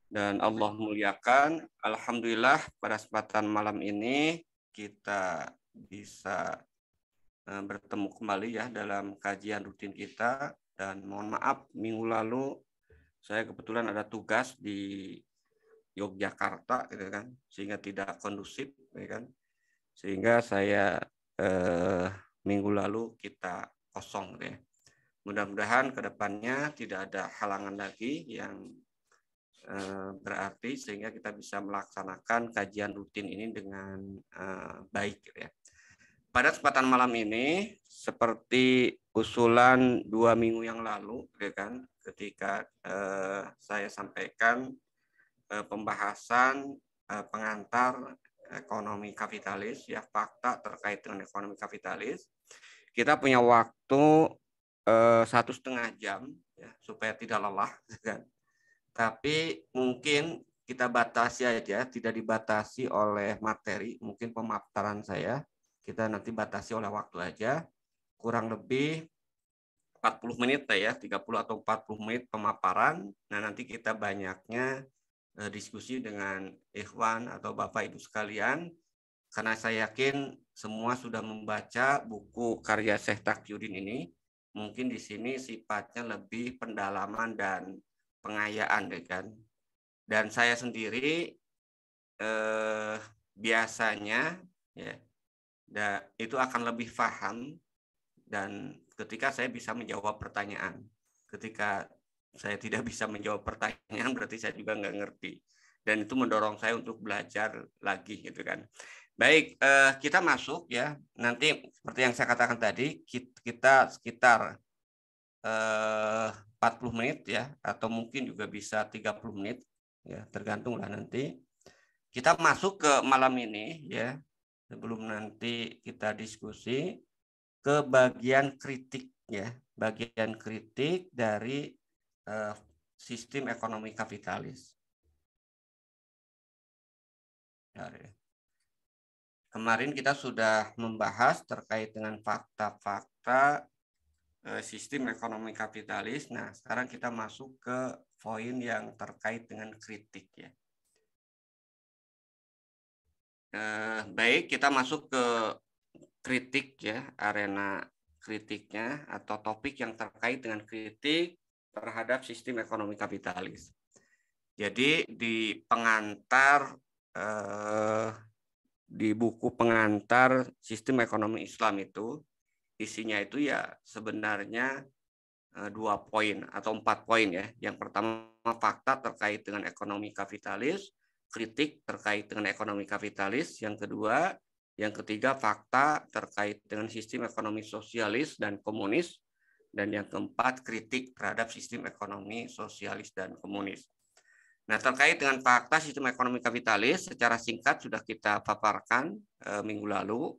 dan Allah muliakan. Alhamdulillah pada kesempatan malam ini kita bisa bertemu kembali ya dalam kajian rutin kita, dan mohon maaf minggu lalu saya kebetulan ada tugas di Yogyakarta gitu kan, sehingga tidak kondusif ya kan, sehingga saya minggu lalu kita kosong gitu ya. Mudah-mudahan kedepannya tidak ada halangan lagi yang berarti sehingga kita bisa melaksanakan kajian rutin ini dengan baik gitu ya. Pada kesempatan malam ini seperti usulan 2 minggu yang lalu gitu kan, ketika saya sampaikan pembahasan pengantar ekonomi kapitalis ya, fakta terkait dengan ekonomi kapitalis. Kita punya waktu 1,5 jam ya, supaya tidak lelah kan. Tapi mungkin kita batasi aja, tidak dibatasi oleh materi, mungkin pemaparan saya, kita nanti batasi oleh waktu aja, kurang lebih 40 menit ya, 30 atau 40 menit pemaparan. Nah, nanti kita banyaknya diskusi dengan ikhwan atau Bapak Ibu sekalian, karena saya yakin semua sudah membaca buku karya Syekh Taqiyuddin ini. Mungkin di sini sifatnya lebih pendalaman dan pengayaan ya kan. Dan saya sendiri biasanya ya itu akan lebih paham dan ketika saya bisa menjawab pertanyaan. Ketika saya tidak bisa menjawab pertanyaan berarti saya juga nggak ngerti, dan itu mendorong saya untuk belajar lagi gitu kan. Baik, kita masuk ya. Nanti seperti yang saya katakan tadi, kita sekitar 40 menit ya, atau mungkin juga bisa 30 menit ya, tergantung lah nanti. Kita masuk ke malam ini ya, sebelum nanti kita diskusi ke bagian kritik ya, bagian kritik dari sistem ekonomi kapitalis. Kemarin kita sudah membahas terkait dengan fakta-fakta sistem ekonomi kapitalis. Nah, sekarang kita masuk ke poin yang terkait dengan kritik ya. Baik, kita masuk ke kritik ya, arena kritiknya atau topik yang terkait dengan kritik terhadap sistem ekonomi kapitalis. Jadi di pengantar di buku pengantar sistem ekonomi Islam itu isinya itu ya sebenarnya 2 poin atau 4 poin ya. Yang pertama fakta terkait dengan ekonomi kapitalis, kritik terkait dengan ekonomi kapitalis, yang kedua, yang ketiga fakta terkait dengan sistem ekonomi sosialis dan komunis, dan yang keempat kritik terhadap sistem ekonomi sosialis dan komunis. Nah, terkait dengan fakta sistem ekonomi kapitalis secara singkat sudah kita paparkan minggu lalu,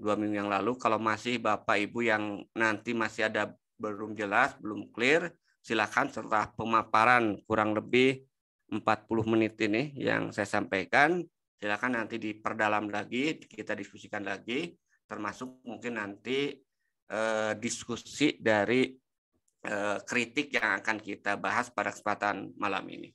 2 minggu yang lalu. Kalau masih Bapak Ibu yang nanti masih ada belum jelas, belum clear, silakan setelah pemaparan kurang lebih 40 menit ini yang saya sampaikan, silakan nanti diperdalam lagi, kita diskusikan lagi, termasuk mungkin nanti diskusi dari kritik yang akan kita bahas pada kesempatan malam ini.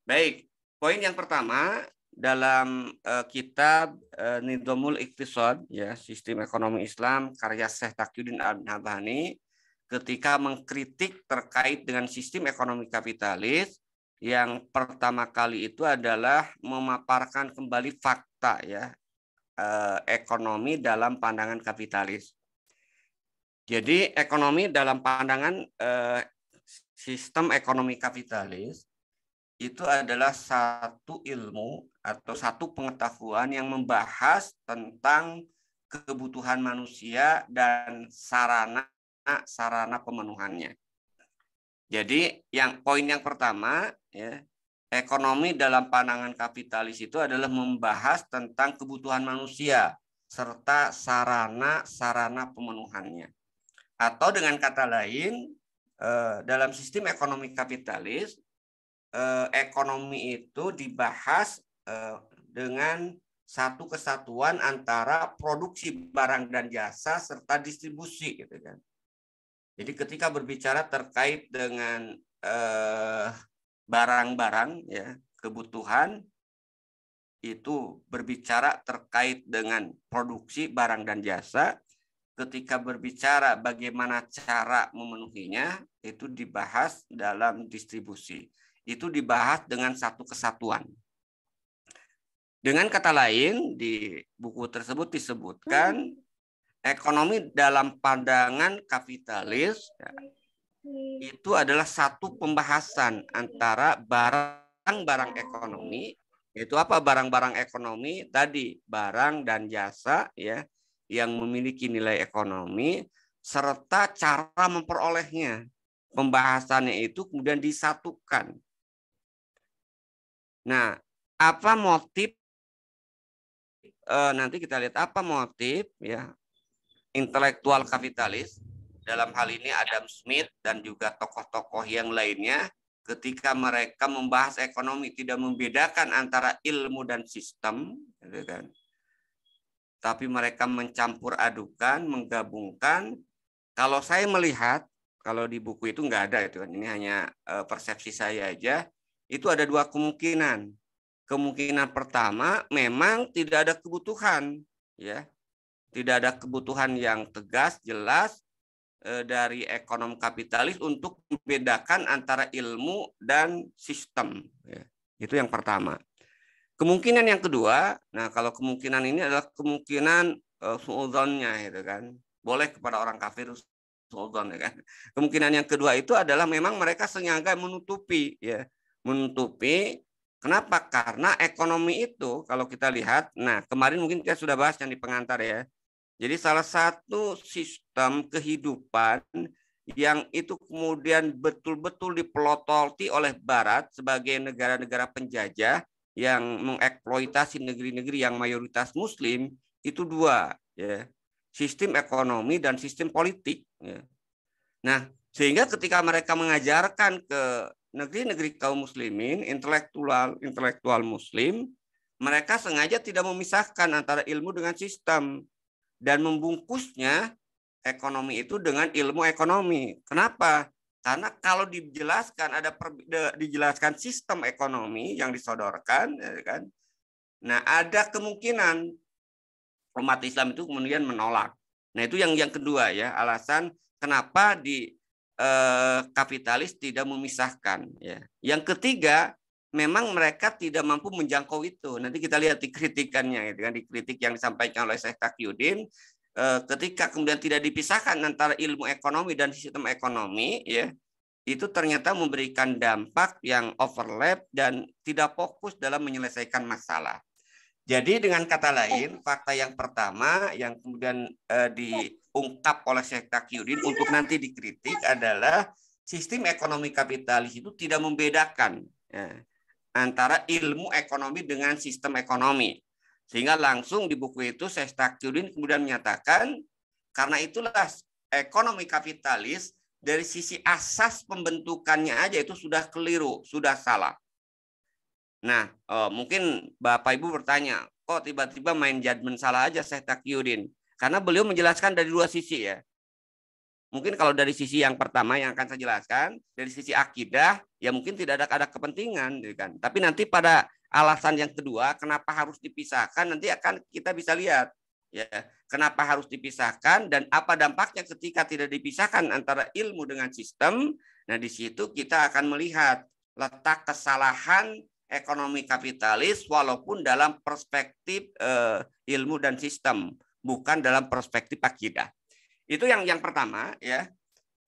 Baik, poin yang pertama dalam kitab Nidhamul Iqtisad ya, sistem ekonomi Islam karya Syekh Taqiyuddin An-Nabhani, ketika mengkritik terkait dengan sistem ekonomi kapitalis, yang pertama kali itu adalah memaparkan kembali fakta ya, ekonomi dalam pandangan kapitalis. Jadi ekonomi dalam pandangan sistem ekonomi kapitalis itu adalah satu ilmu atau satu pengetahuan yang membahas tentang kebutuhan manusia dan sarana pemenuhannya. Jadi poin yang pertama ya, ekonomi dalam pandangan kapitalis itu adalah membahas tentang kebutuhan manusia serta sarana pemenuhannya. Atau dengan kata lain, dalam sistem ekonomi kapitalis, ekonomi itu dibahas dengan satu kesatuan antara produksi barang dan jasa serta distribusi gitu kan. Jadi ketika berbicara terkait dengan barang-barang ya, kebutuhan itu berbicara terkait dengan produksi barang dan jasa. Ketika berbicara bagaimana cara memenuhinya, itu dibahas dalam distribusi. Itu dibahas dengan satu kesatuan. Dengan kata lain, di buku tersebut disebutkan ekonomi dalam pandangan kapitalis itu adalah satu pembahasan antara barang-barang ekonomi, yaitu apa barang-barang ekonomi tadi, barang dan jasa ya yang memiliki nilai ekonomi serta cara memperolehnya. Pembahasannya itu kemudian disatukan. Nah, apa motif nanti kita lihat apa motif ya intelektual kapitalis, dalam hal ini Adam Smith dan juga tokoh-tokoh yang lainnya, ketika mereka membahas ekonomi tidak membedakan antara ilmu dan sistem, gitu kan? Tapi mereka mencampur adukan, menggabungkan. Kalau saya melihat, kalau di buku itu nggak ada itu kan, ini hanya persepsi saya aja. Itu ada dua kemungkinan. Kemungkinan pertama, memang tidak ada kebutuhan, ya, tidak ada kebutuhan yang tegas, jelas dari ekonom kapitalis untuk membedakan antara ilmu dan sistem. Ya. Itu yang pertama. Kemungkinan yang kedua, nah kalau kemungkinan ini adalah kemungkinan suudzonnya, itu kan, boleh kepada orang kafir suudzon, ya kan. Kemungkinan yang kedua itu adalah memang mereka sengaja menutupi, ya, menutupi. Kenapa? Karena ekonomi itu kalau kita lihat, nah kemarin mungkin kita sudah bahas yang di pengantar ya. Jadi salah satu sistem kehidupan yang itu kemudian betul-betul dipelototi oleh Barat sebagai negara-negara penjajah yang mengeksploitasi negeri-negeri yang mayoritas Muslim itu dua, ya, sistem ekonomi dan sistem politik. Ya. Nah, sehingga ketika mereka mengajarkan ke negeri-negeri kaum muslimin, intelektual Muslim, mereka sengaja tidak memisahkan antara ilmu dengan sistem dan membungkusnya ekonomi itu dengan ilmu ekonomi. Kenapa? Karena kalau dijelaskan dijelaskan sistem ekonomi yang disodorkan, ya kan? Nah, ada kemungkinan umat Islam itu kemudian menolak. Nah, itu yang kedua ya, alasan kenapa di kapitalis tidak memisahkan ya. Yang ketiga, memang mereka tidak mampu menjangkau itu. Nanti kita lihat di kritikannya, gitu kan, di kritik yang disampaikan oleh Syekh Taqiyuddin, ketika kemudian tidak dipisahkan antara ilmu ekonomi dan sistem ekonomi, ya, itu ternyata memberikan dampak yang overlap dan tidak fokus dalam menyelesaikan masalah. Jadi dengan kata lain, fakta yang pertama yang kemudian diungkap oleh Syekh Taqiyuddin untuk nanti dikritik adalah sistem ekonomi kapitalis itu tidak membedakan ya, antara ilmu ekonomi dengan sistem ekonomi. Sehingga langsung di buku itu Syekh Taqiyuddin kemudian menyatakan, karena itulah ekonomi kapitalis dari sisi asas pembentukannya aja itu sudah keliru, sudah salah. Nah, mungkin Bapak Ibu bertanya, kok tiba-tiba main judgement salah aja Syekh Taqiyuddin? Karena beliau menjelaskan dari dua sisi ya. Mungkin kalau dari sisi yang pertama yang akan saya jelaskan, dari sisi akidah, ya mungkin tidak ada kepentingan, gitu kan. Tapi nanti pada alasan yang kedua, kenapa harus dipisahkan, nanti akan kita bisa lihat, ya, kenapa harus dipisahkan dan apa dampaknya ketika tidak dipisahkan antara ilmu dengan sistem. Nah, di situ kita akan melihat letak kesalahan ekonomi kapitalis walaupun dalam perspektif ilmu dan sistem, bukan dalam perspektif akidah. Itu yang pertama ya.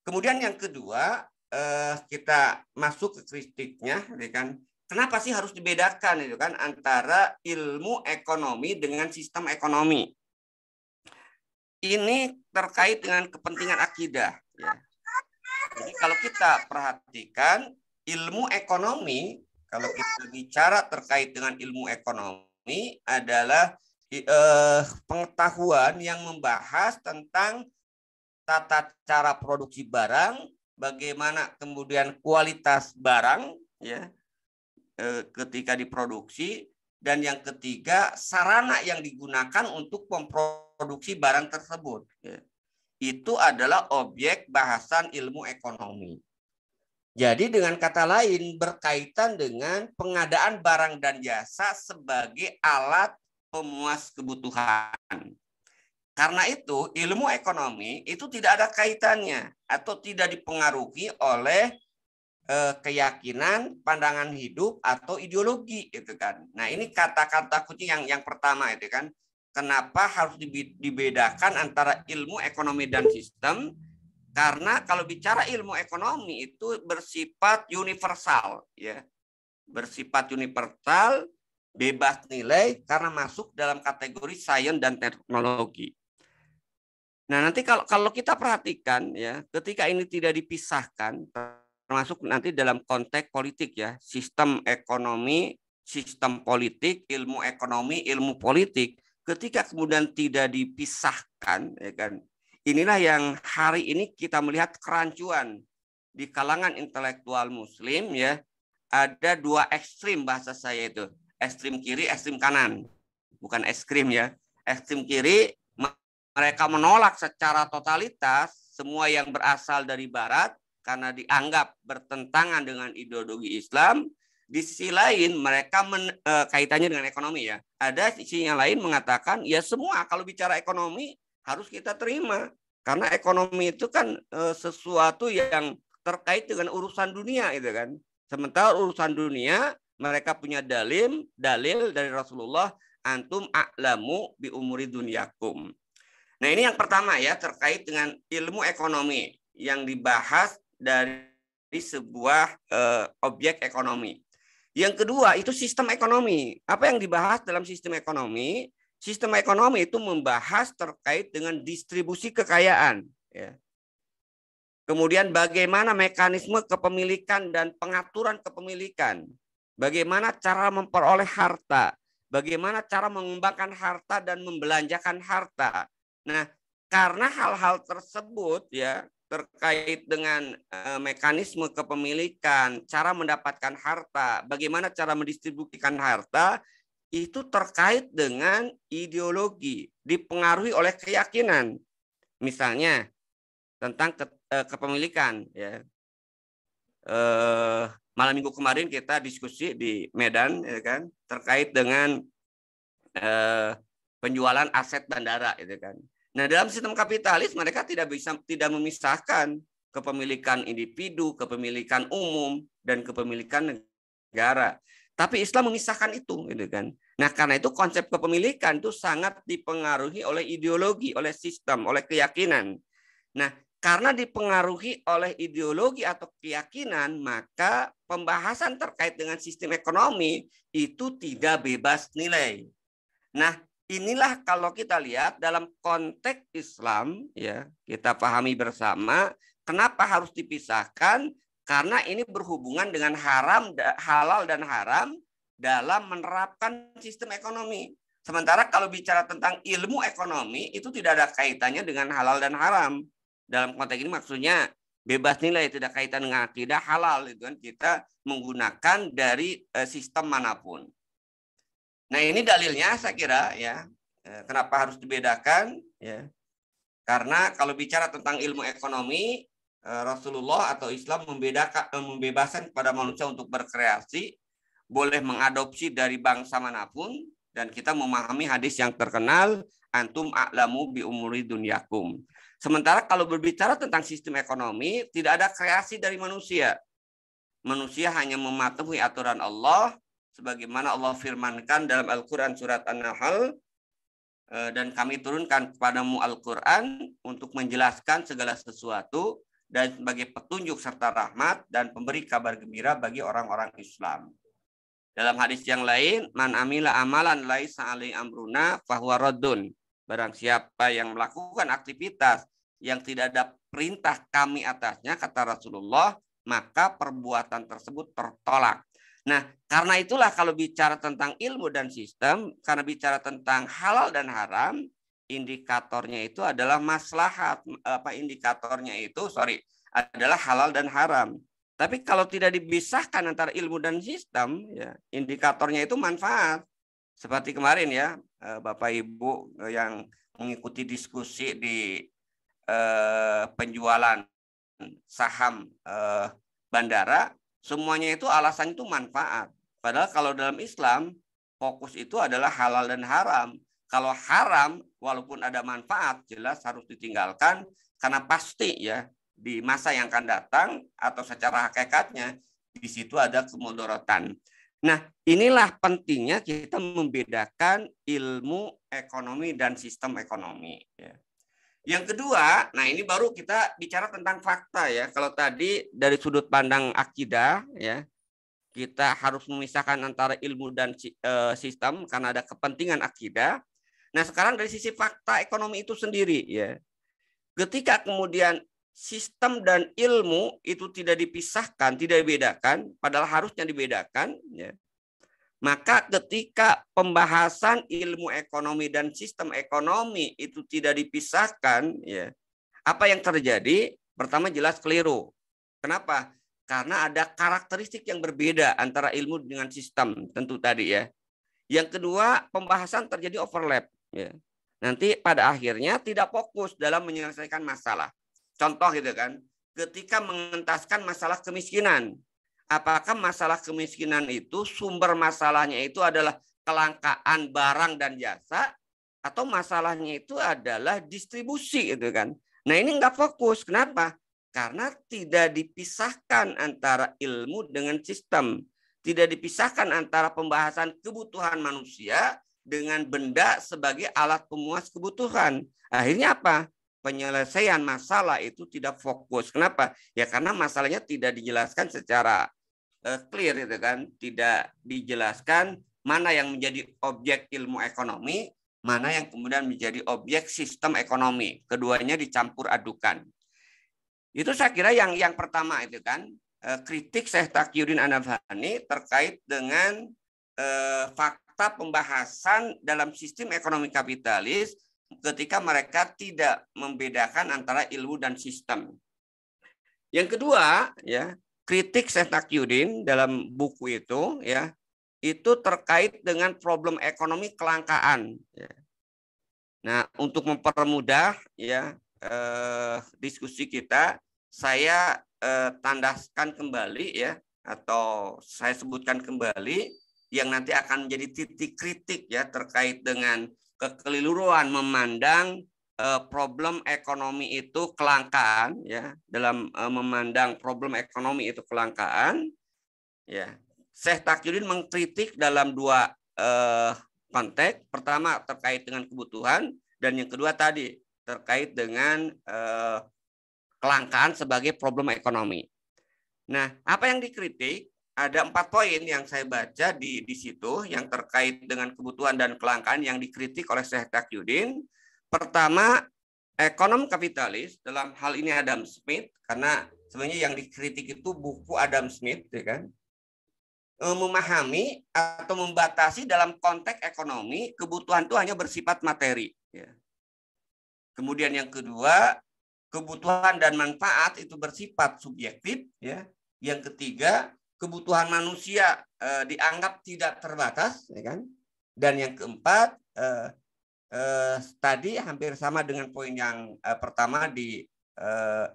Kemudian yang kedua, kita masuk ke kritiknya, ya kan? Kenapa sih harus dibedakan itu kan antara ilmu ekonomi dengan sistem ekonomi? Ini terkait dengan kepentingan akidah ya. Jadi kalau kita perhatikan ilmu ekonomi, kalau kita bicara terkait dengan ilmu ekonomi adalah pengetahuan yang membahas tentang tata cara produksi barang, bagaimana kemudian kualitas barang ya ketika diproduksi, dan yang ketiga sarana yang digunakan untuk memproduksi barang tersebut ya. Itu adalah objek bahasan ilmu ekonomi. Jadi dengan kata lain berkaitan dengan pengadaan barang dan jasa sebagai alat pemuas kebutuhan. Karena itu ilmu ekonomi itu tidak ada kaitannya atau tidak dipengaruhi oleh keyakinan, pandangan hidup atau ideologi itu kan. Nah, ini kata-kata kunci yang pertama itu kan. Kenapa harus dibedakan antara ilmu ekonomi dan sistem? Karena kalau bicara ilmu ekonomi itu bersifat universal ya. Bersifat universal, bebas nilai karena masuk dalam kategori sains dan teknologi. Nah, nanti kalau kita perhatikan ya, ketika ini tidak dipisahkan, termasuk nanti dalam konteks politik ya, sistem ekonomi, sistem politik, ilmu ekonomi, ilmu politik, ketika kemudian tidak dipisahkan, ya kan, inilah yang hari ini kita melihat kerancuan di kalangan intelektual Muslim ya, ada dua ekstrim bahasa saya itu, ekstrim kiri, ekstrim kanan, bukan es krim ya, ekstrim kiri mereka menolak secara totalitas semua yang berasal dari Barat karena dianggap bertentangan dengan ideologi Islam. Di sisi lain mereka kaitannya dengan ekonomi ya. Ada sisi yang lain mengatakan ya semua kalau bicara ekonomi harus kita terima karena ekonomi itu kan sesuatu yang terkait dengan urusan dunia itu kan. Sementara urusan dunia mereka punya dalil dari Rasulullah, antum a'lamu bi umuri dunyakum. Nah, ini yang pertama ya, terkait dengan ilmu ekonomi yang dibahas dari sebuah objek ekonomi. Yang kedua itu sistem ekonomi. Apa yang dibahas dalam sistem ekonomi? Sistem ekonomi itu membahas terkait dengan distribusi kekayaan. Ya. Kemudian bagaimana mekanisme kepemilikan dan pengaturan kepemilikan. Bagaimana cara memperoleh harta. Bagaimana cara mengembangkan harta dan membelanjakan harta. Nah, karena hal-hal tersebut ya terkait dengan mekanisme kepemilikan, cara mendapatkan harta, bagaimana cara mendistribusikan harta, itu terkait dengan ideologi, dipengaruhi oleh keyakinan. Misalnya tentang kepemilikan ya. Malam minggu kemarin kita diskusi di Medan ya kan terkait dengan penjualan aset bandara itu kan. Nah, dalam sistem kapitalis mereka tidak memisahkan kepemilikan individu, kepemilikan umum dan kepemilikan negara. Tapi Islam memisahkan itu gitu kan. Nah, karena itu konsep kepemilikan itu sangat dipengaruhi oleh ideologi, oleh sistem, oleh keyakinan. Nah, karena dipengaruhi oleh ideologi atau keyakinan, maka pembahasan terkait dengan sistem ekonomi itu tidak bebas nilai. Nah, inilah kalau kita lihat dalam konteks Islam, ya kita pahami bersama kenapa harus dipisahkan, karena ini berhubungan dengan halal dan haram dalam menerapkan sistem ekonomi. Sementara kalau bicara tentang ilmu ekonomi, itu tidak ada kaitannya dengan halal dan haram. Dalam konteks ini maksudnya bebas nilai, tidak kaitan dengan akidah halal. Itu kan kita menggunakan dari sistem manapun. Nah, ini dalilnya saya kira ya. Kenapa harus dibedakan ya? Karena kalau bicara tentang ilmu ekonomi, Rasulullah atau Islam membebaskan kepada manusia untuk berkreasi, boleh mengadopsi dari bangsa manapun, dan kita memahami hadis yang terkenal, antum a'lamu bi umuri dunyakum. Sementara kalau berbicara tentang sistem ekonomi, tidak ada kreasi dari manusia. Manusia hanya mematuhi aturan Allah, sebagaimana Allah firmankan dalam Al-Quran surat An-Nahl, dan kami turunkan kepadamu Al-Quran untuk menjelaskan segala sesuatu dan sebagai petunjuk serta rahmat dan pemberi kabar gembira bagi orang-orang Islam. Dalam hadis yang lain, man amila amalan laisa alaihi amruna fahuwa raddun. Barang siapa yang melakukan aktivitas yang tidak ada perintah kami atasnya, kata Rasulullah, maka perbuatan tersebut tertolak. Nah, karena itulah kalau bicara tentang ilmu dan sistem, karena bicara tentang halal dan haram, indikatornya itu adalah maslahat. Indikatornya itu adalah halal dan haram. Tapi kalau tidak dipisahkan antara ilmu dan sistem, ya, indikatornya itu manfaat. Seperti kemarin ya, Bapak Ibu yang mengikuti diskusi di penjualan saham bandara, semuanya itu alasan itu manfaat. Padahal kalau dalam Islam, fokus itu adalah halal dan haram. Kalau haram, walaupun ada manfaat, jelas harus ditinggalkan, karena pasti ya, di masa yang akan datang, atau secara hakikatnya, di situ ada kemudaratan. Nah, inilah pentingnya kita membedakan ilmu ekonomi dan sistem ekonomi. Yang kedua, nah ini baru kita bicara tentang fakta ya. Kalau tadi dari sudut pandang akidah ya, kita harus memisahkan antara ilmu dan sistem karena ada kepentingan akidah. Nah, sekarang dari sisi fakta ekonomi itu sendiri ya. Ketika kemudian sistem dan ilmu itu tidak dipisahkan, tidak dibedakan, padahal harusnya dibedakan ya. Maka ketika pembahasan ilmu ekonomi dan sistem ekonomi itu tidak dipisahkan, ya, apa yang terjadi? Pertama jelas keliru. Kenapa? Karena ada karakteristik yang berbeda antara ilmu dengan sistem, tentu tadi ya. Yang kedua, pembahasan terjadi overlap. Ya. Nanti pada akhirnya tidak fokus dalam menyelesaikan masalah. Contoh gitu kan, ketika mengentaskan masalah kemiskinan. Apakah masalah kemiskinan itu sumber masalahnya itu adalah kelangkaan barang dan jasa atau masalahnya itu adalah distribusi gitu kan. Nah, ini nggak fokus. Kenapa? Karena tidak dipisahkan antara ilmu dengan sistem. Tidak dipisahkan antara pembahasan kebutuhan manusia dengan benda sebagai alat pemuas kebutuhan. Akhirnya apa? Penyelesaian masalah itu tidak fokus. Kenapa? Ya karena masalahnya tidak dijelaskan secara clear gitu kan, tidak dijelaskan mana yang menjadi objek ilmu ekonomi, mana yang kemudian menjadi objek sistem ekonomi. Keduanya dicampur adukan. Itu saya kira yang pertama itu kan, kritik Syekh Taqiyuddin An-Nabhani terkait dengan fakta pembahasan dalam sistem ekonomi kapitalis ketika mereka tidak membedakan antara ilmu dan sistem. Yang kedua, ya, kritik Syekh Taqiyuddin dalam buku itu ya, itu terkait dengan problem ekonomi kelangkaan. Ya. Nah, untuk mempermudah ya diskusi kita, saya tandaskan kembali ya, atau saya sebutkan kembali yang nanti akan menjadi titik kritik ya terkait dengan kekeliruan memandang problem ekonomi itu kelangkaan ya, dalam memandang problem ekonomi itu kelangkaan ya. Syekh Taqiyuddin mengkritik dalam dua konteks. Pertama terkait dengan kebutuhan dan yang kedua tadi terkait dengan kelangkaan sebagai problem ekonomi. Nah, apa yang dikritik? Ada 4 poin yang saya baca di situ yang terkait dengan kebutuhan dan kelangkaan yang dikritik oleh Syekh Taqiyuddin. Pertama, ekonom kapitalis, dalam hal ini Adam Smith, karena sebenarnya yang dikritik itu buku Adam Smith, ya kan, memahami atau membatasi dalam konteks ekonomi kebutuhan itu hanya bersifat materi. Ya. Kemudian yang kedua, kebutuhan dan manfaat itu bersifat subjektif. Ya. Yang ketiga, kebutuhan manusia dianggap tidak terbatas, ya kan? Dan yang keempat, tadi hampir sama dengan poin yang pertama di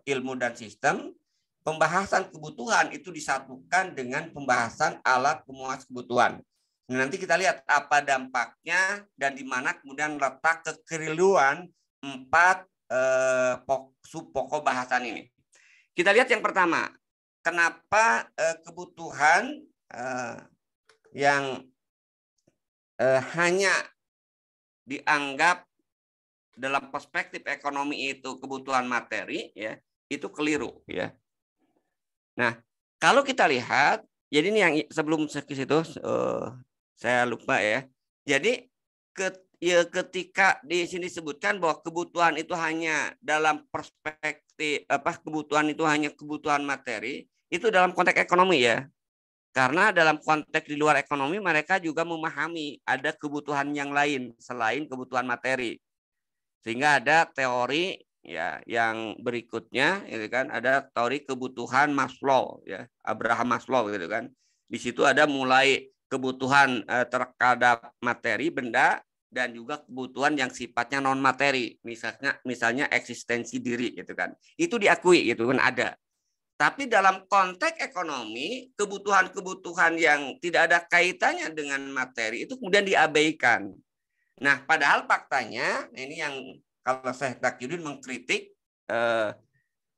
ilmu dan sistem, pembahasan kebutuhan itu disatukan dengan pembahasan alat pemuas kebutuhan. Nah, nanti kita lihat apa dampaknya dan di mana kemudian letak kekeliruan 4 sub pokok bahasan ini. Kita lihat yang pertama, kenapa kebutuhan yang hanya dianggap dalam perspektif ekonomi itu kebutuhan materi ya, itu keliru ya. Nah, kalau kita lihat, jadi ini yang sebelum ke situ saya lupa ya. Jadi ketika di sini disebutkan bahwa kebutuhan itu hanya dalam perspektif kebutuhan itu hanya kebutuhan materi, itu dalam konteks ekonomi ya. Karena dalam konteks di luar ekonomi mereka juga memahami ada kebutuhan yang lain selain kebutuhan materi. Sehingga ada teori ya yang berikutnya itu kan, ada teori kebutuhan Maslow ya, Abraham Maslow gitu kan. Di situ ada mulai kebutuhan terhadap materi benda dan juga kebutuhan yang sifatnya non materi, misalnya eksistensi diri gitu kan. Itu diakui gitu kan ada. Tapi dalam konteks ekonomi, kebutuhan-kebutuhan yang tidak ada kaitannya dengan materi itu kemudian diabaikan. Nah, padahal faktanya, ini yang kalau Syekh Taqiyuddin mengkritik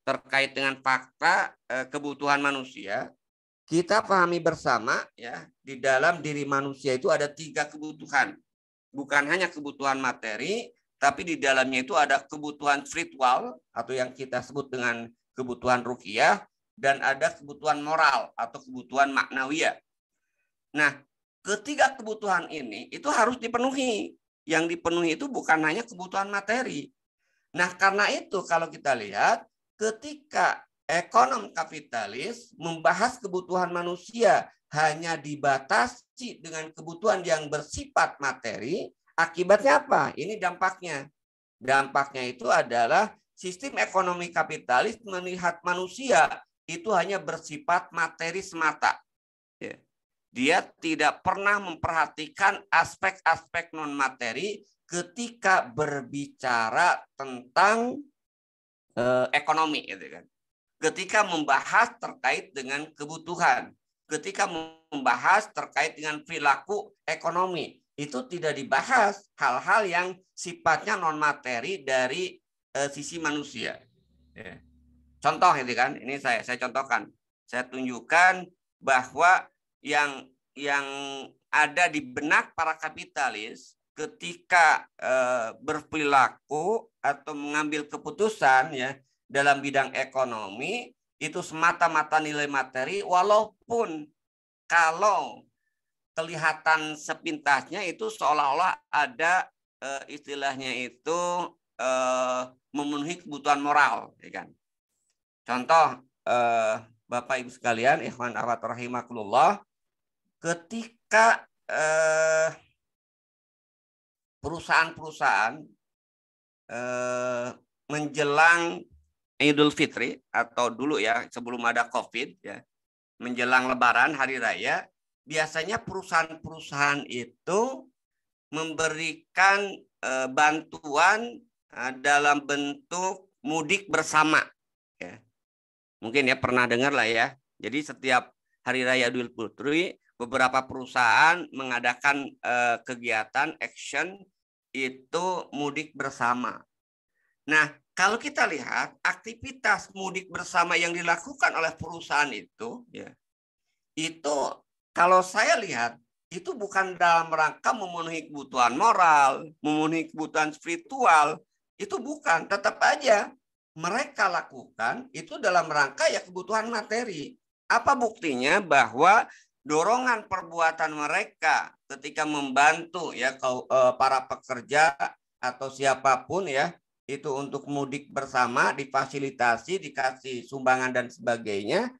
terkait dengan fakta kebutuhan manusia, kita pahami bersama ya, di dalam diri manusia itu ada 3 kebutuhan. Bukan hanya kebutuhan materi, tapi di dalamnya itu ada kebutuhan spiritual atau yang kita sebut dengan kebutuhan ruhiyah, dan ada kebutuhan moral atau kebutuhan maknawiyah. Nah, ketiga kebutuhan ini itu harus dipenuhi. Yang dipenuhi itu bukan hanya kebutuhan materi. Nah, karena itu kalau kita lihat ketika ekonom kapitalis membahas kebutuhan manusia hanya dibatasi dengan kebutuhan yang bersifat materi, akibatnya apa? Ini dampaknya. Dampaknya itu adalah sistem ekonomi kapitalis melihat manusia itu hanya bersifat materi semata. Dia tidak pernah memperhatikan aspek-aspek non-materi ketika berbicara tentang ekonomi, gitu kan. Ketika membahas terkait dengan kebutuhan, ketika membahas terkait dengan perilaku ekonomi, itu tidak dibahas hal-hal yang sifatnya non-materi dari sisi manusia. Contoh itu kan, ini saya contohkan, saya tunjukkan bahwa yang ada di benak para kapitalis ketika berperilaku atau mengambil keputusan ya dalam bidang ekonomi itu semata-mata nilai materi, walaupun kalau kelihatan sepintasnya itu seolah-olah ada istilahnya itu memenuhi kebutuhan moral, ya kan? Contoh, Bapak Ibu sekalian, ikhwan akhwat rahimakumullah, ketika perusahaan-perusahaan menjelang Idul Fitri atau dulu ya sebelum ada COVID ya, menjelang Lebaran hari raya, biasanya perusahaan-perusahaan itu memberikan bantuan dalam bentuk mudik bersama. Ya. Mungkin ya pernah dengar lah ya. Jadi setiap hari raya Idul Fitri beberapa perusahaan mengadakan kegiatan action itu mudik bersama. Nah, kalau kita lihat aktivitas mudik bersama yang dilakukan oleh perusahaan itu ya, itu kalau saya lihat itu bukan dalam rangka memenuhi kebutuhan moral, memenuhi kebutuhan spiritual, itu bukan, tetap aja mereka lakukan itu dalam rangka ya kebutuhan materi. Apa buktinya bahwa dorongan perbuatan mereka ketika membantu ya para pekerja atau siapapun ya itu untuk mudik bersama, difasilitasi, dikasih sumbangan dan sebagainya,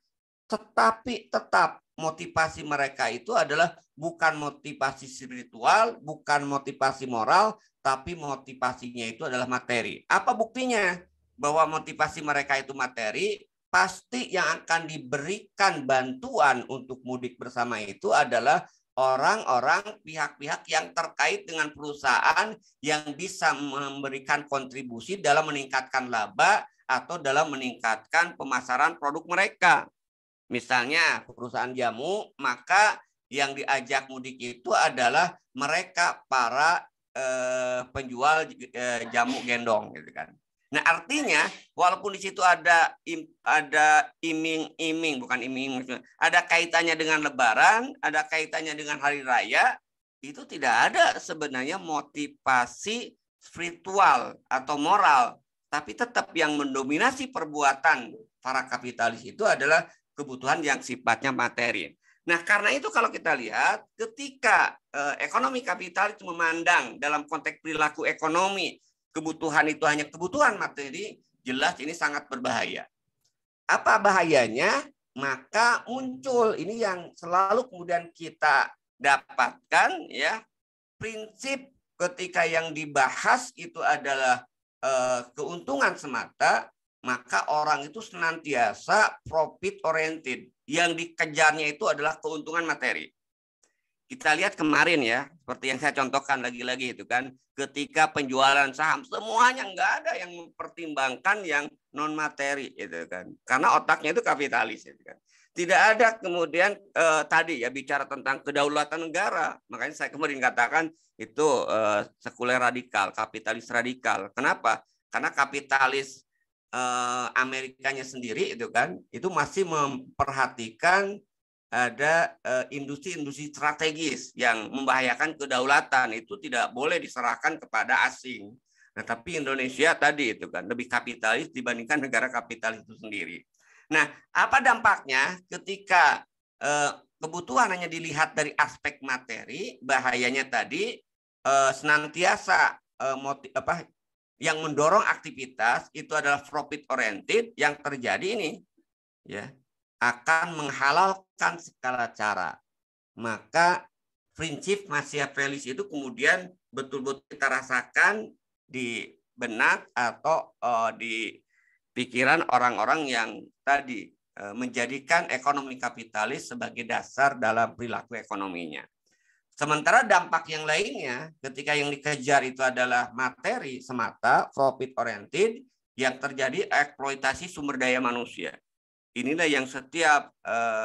tetapi tetap motivasi mereka itu adalah bukan motivasi spiritual, bukan motivasi moral, tapi motivasinya itu adalah materi. Apa buktinya? Bahwa motivasi mereka itu materi, pasti yang akan diberikan bantuan untuk mudik bersama itu adalah orang-orang pihak-pihak yang terkait dengan perusahaan yang bisa memberikan kontribusi dalam meningkatkan laba atau dalam meningkatkan pemasaran produk mereka. Misalnya perusahaan jamu, maka yang diajak mudik itu adalah mereka para penjual jamu gendong, gitu kan. Nah, artinya walaupun di situ ada iming-iming, bukan iming, ada kaitannya dengan Lebaran, ada kaitannya dengan hari raya, itu tidak ada sebenarnya motivasi spiritual atau moral, tapi tetap yang mendominasi perbuatan para kapitalis itu adalah kebutuhan yang sifatnya materi. Nah, karena itu kalau kita lihat ketika ekonomi kapitalis memandang dalam konteks perilaku ekonomi kebutuhan itu hanya kebutuhan materi, jelas ini sangat berbahaya. Apa bahayanya? Maka muncul ini yang selalu kemudian kita dapatkan ya, prinsip ketika yang dibahas itu adalah keuntungan semata, maka orang itu senantiasa profit oriented. Yang dikejarnya itu adalah keuntungan materi. Kita lihat kemarin ya, seperti yang saya contohkan lagi-lagi itu kan, ketika penjualan saham semuanya nggak ada yang mempertimbangkan yang non materi itu kan. Karena otaknya itu kapitalis itu kan. Tidak ada kemudian tadi ya bicara tentang kedaulatan negara. Makanya saya kemudian katakan itu sekuler radikal, kapitalis radikal. Kenapa? Karena kapitalis Amerikanya sendiri itu kan itu masih memperhatikan ada industri-industri strategis yang membahayakan kedaulatan, itu tidak boleh diserahkan kepada asing. Nah, tapi Indonesia tadi itu kan lebih kapitalis dibandingkan negara kapitalis itu sendiri. Nah, apa dampaknya ketika kebutuhan hanya dilihat dari aspek materi? Bahayanya tadi senantiasa yang mendorong aktivitas itu adalah profit oriented, yang terjadi ini ya akan menghalalkan segala cara. Maka prinsip Machiavellis itu kemudian betul-betul kita rasakan di benak atau di pikiran orang-orang yang tadi menjadikan ekonomi kapitalis sebagai dasar dalam perilaku ekonominya. Sementara dampak yang lainnya ketika yang dikejar itu adalah materi semata, profit oriented, yang terjadi eksploitasi sumber daya manusia. Inilah yang setiap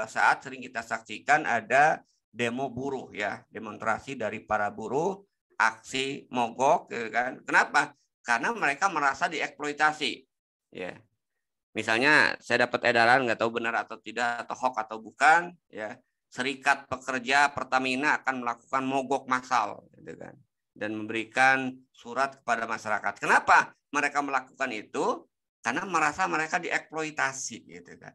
saat sering kita saksikan ada demo buruh ya, demonstrasi dari para buruh, aksi mogok ya kan. Kenapa? Karena mereka merasa dieksploitasi. Ya. Misalnya saya dapat edaran, nggak tahu benar atau tidak atau hoax atau bukan, ya. Serikat Pekerja Pertamina akan melakukan mogok massal gitu kan, dan memberikan surat kepada masyarakat. Kenapa mereka melakukan itu? Karena merasa mereka dieksploitasi gitu kan.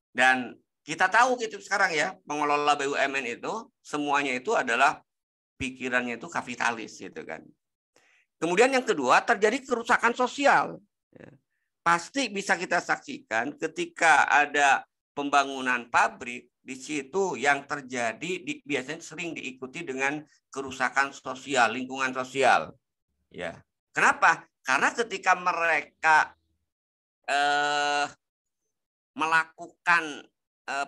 Dan kita tahu gitu sekarang ya, pengelola BUMN itu semuanya itu adalah pikirannya itu kapitalis gitu kan. Kemudian yang kedua, terjadi kerusakan sosial. Pasti bisa kita saksikan ketika ada pembangunan pabrik, di situ yang terjadi biasanya sering diikuti dengan kerusakan sosial, lingkungan sosial. Ya. Kenapa? Karena ketika mereka melakukan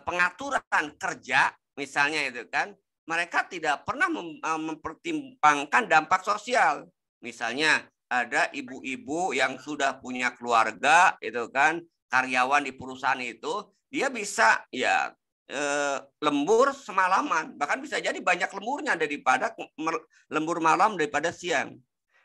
pengaturan kerja, misalnya itu kan, mereka tidak pernah mempertimbangkan dampak sosial. Misalnya ada ibu-ibu yang sudah punya keluarga, itu kan, karyawan di perusahaan itu, dia bisa ya lembur semalaman, bahkan bisa jadi banyak lemburnya daripada lembur malam daripada siang.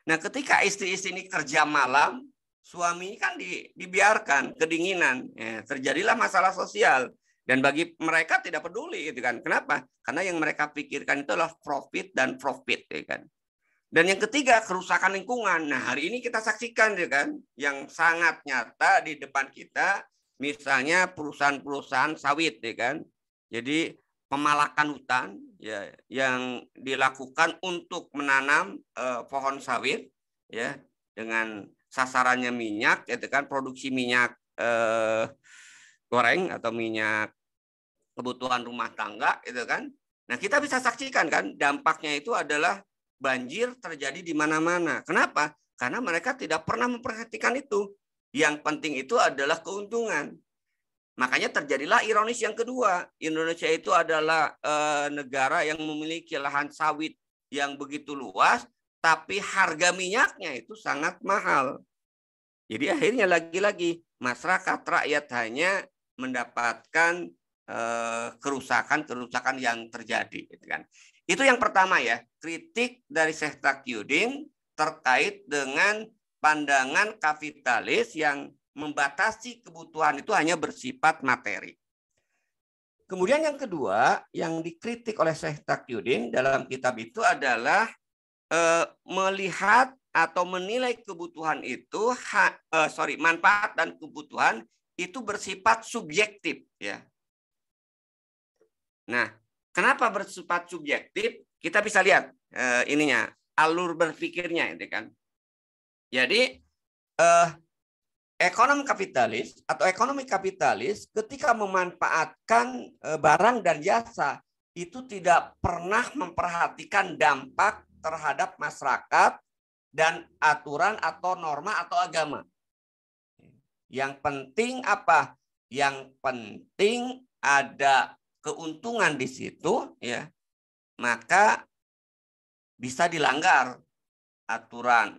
Nah, ketika istri-istri ini kerja malam, suami kan dibiarkan kedinginan, ya, terjadilah masalah sosial. Dan bagi mereka tidak peduli, gitu kan? Kenapa? Karena yang mereka pikirkan itu adalah profit dan profit, ya kan? Dan yang ketiga, kerusakan lingkungan. Nah, hari ini kita saksikan, ya kan, yang sangat nyata di depan kita, misalnya perusahaan-perusahaan sawit, ya kan? Jadi pemalakan hutan ya yang dilakukan untuk menanam pohon sawit ya dengan sasarannya minyak, itu kan produksi minyak goreng atau minyak kebutuhan rumah tangga itu kan. Nah, kita bisa saksikan kan dampaknya itu adalah banjir terjadi di mana-mana. Kenapa? Karena mereka tidak pernah memperhatikan itu. Yang penting itu adalah keuntungan. Makanya terjadilah ironis yang kedua. Indonesia itu adalah negara yang memiliki lahan sawit yang begitu luas, tapi harga minyaknya itu sangat mahal. Jadi akhirnya lagi-lagi masyarakat rakyat hanya mendapatkan kerusakan-kerusakan yang terjadi. Itu yang pertama ya, kritik dari Syekh Taqiyuddin terkait dengan pandangan kapitalis yang membatasi kebutuhan itu hanya bersifat materi. Kemudian yang kedua yang dikritik oleh Syekh Taqiyuddin dalam kitab itu adalah melihat atau menilai kebutuhan itu manfaat dan kebutuhan itu bersifat subjektif ya. Nah, kenapa bersifat subjektif? Kita bisa lihat ininya, alur berpikirnya itu kan. Jadi ekonomi kapitalis ketika memanfaatkan barang dan jasa itu tidak pernah memperhatikan dampak terhadap masyarakat dan aturan atau norma atau agama. Yang penting apa? Yang penting ada keuntungan di situ ya. Maka bisa dilanggar aturan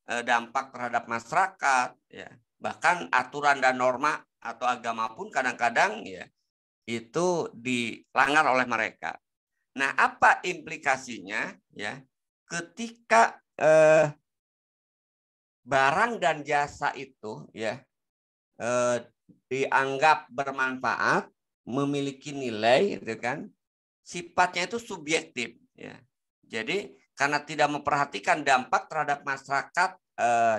dampak terhadap masyarakat ya, Bahkan aturan dan norma atau agama pun kadang-kadang ya itu dilanggar oleh mereka. Nah, apa implikasinya ya ketika barang dan jasa itu ya dianggap bermanfaat, memiliki nilai, gitu kan? Sifatnya itu subjektif, ya. Jadi karena tidak memperhatikan dampak terhadap masyarakat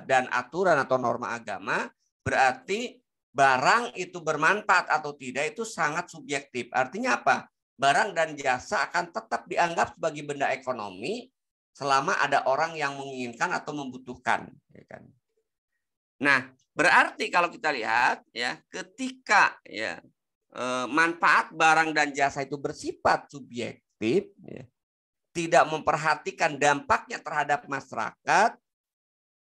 dan aturan atau norma agama, berarti barang itu bermanfaat atau tidak itu sangat subjektif. Artinya apa? Barang dan jasa akan tetap dianggap sebagai benda ekonomi selama ada orang yang menginginkan atau membutuhkan, ya kan? Nah, berarti kalau kita lihat ya, ketika ya manfaat barang dan jasa itu bersifat subjektif, ya, tidak memperhatikan dampaknya terhadap masyarakat,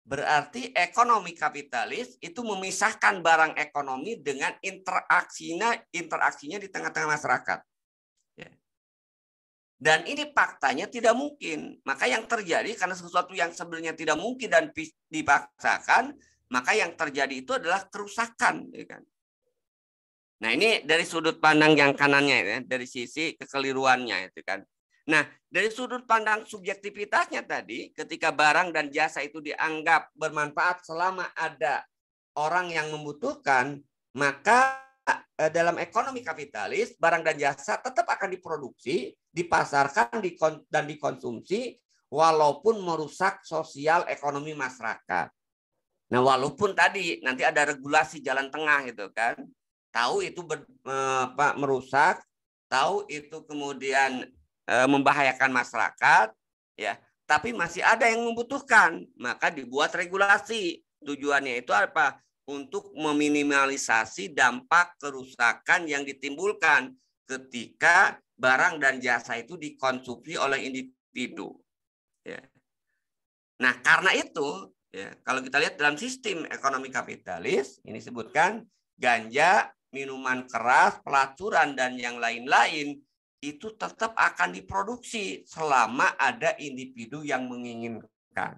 berarti ekonomi kapitalis itu memisahkan barang ekonomi dengan interaksinya di tengah-tengah masyarakat. Ya. Dan ini faktanya tidak mungkin. Maka yang terjadi karena sesuatu yang sebenarnya tidak mungkin dan dipaksakan, maka yang terjadi itu adalah kerusakan, ya kan? Nah, ini dari sudut pandang yang kanannya ya, dari sisi kekeliruannya itu kan. Nah, dari sudut pandang subjektivitasnya tadi, ketika barang dan jasa itu dianggap bermanfaat selama ada orang yang membutuhkan, maka dalam ekonomi kapitalis barang dan jasa tetap akan diproduksi, dipasarkan dan dikonsumsi walaupun merusak sosial ekonomi masyarakat. Nah, walaupun tadi nanti ada regulasi jalan tengah gitu kan, tahu itu merusak, tahu itu kemudian membahayakan masyarakat, ya, tapi masih ada yang membutuhkan, maka dibuat regulasi. Tujuannya itu apa? Untuk meminimalisasi dampak kerusakan yang ditimbulkan ketika barang dan jasa itu dikonsumsi oleh individu. Ya. Nah, karena itu, ya, kalau kita lihat dalam sistem ekonomi kapitalis, ini sebutkan ganja, minuman keras, pelacuran, dan yang lain-lain, itu tetap akan diproduksi selama ada individu yang menginginkan.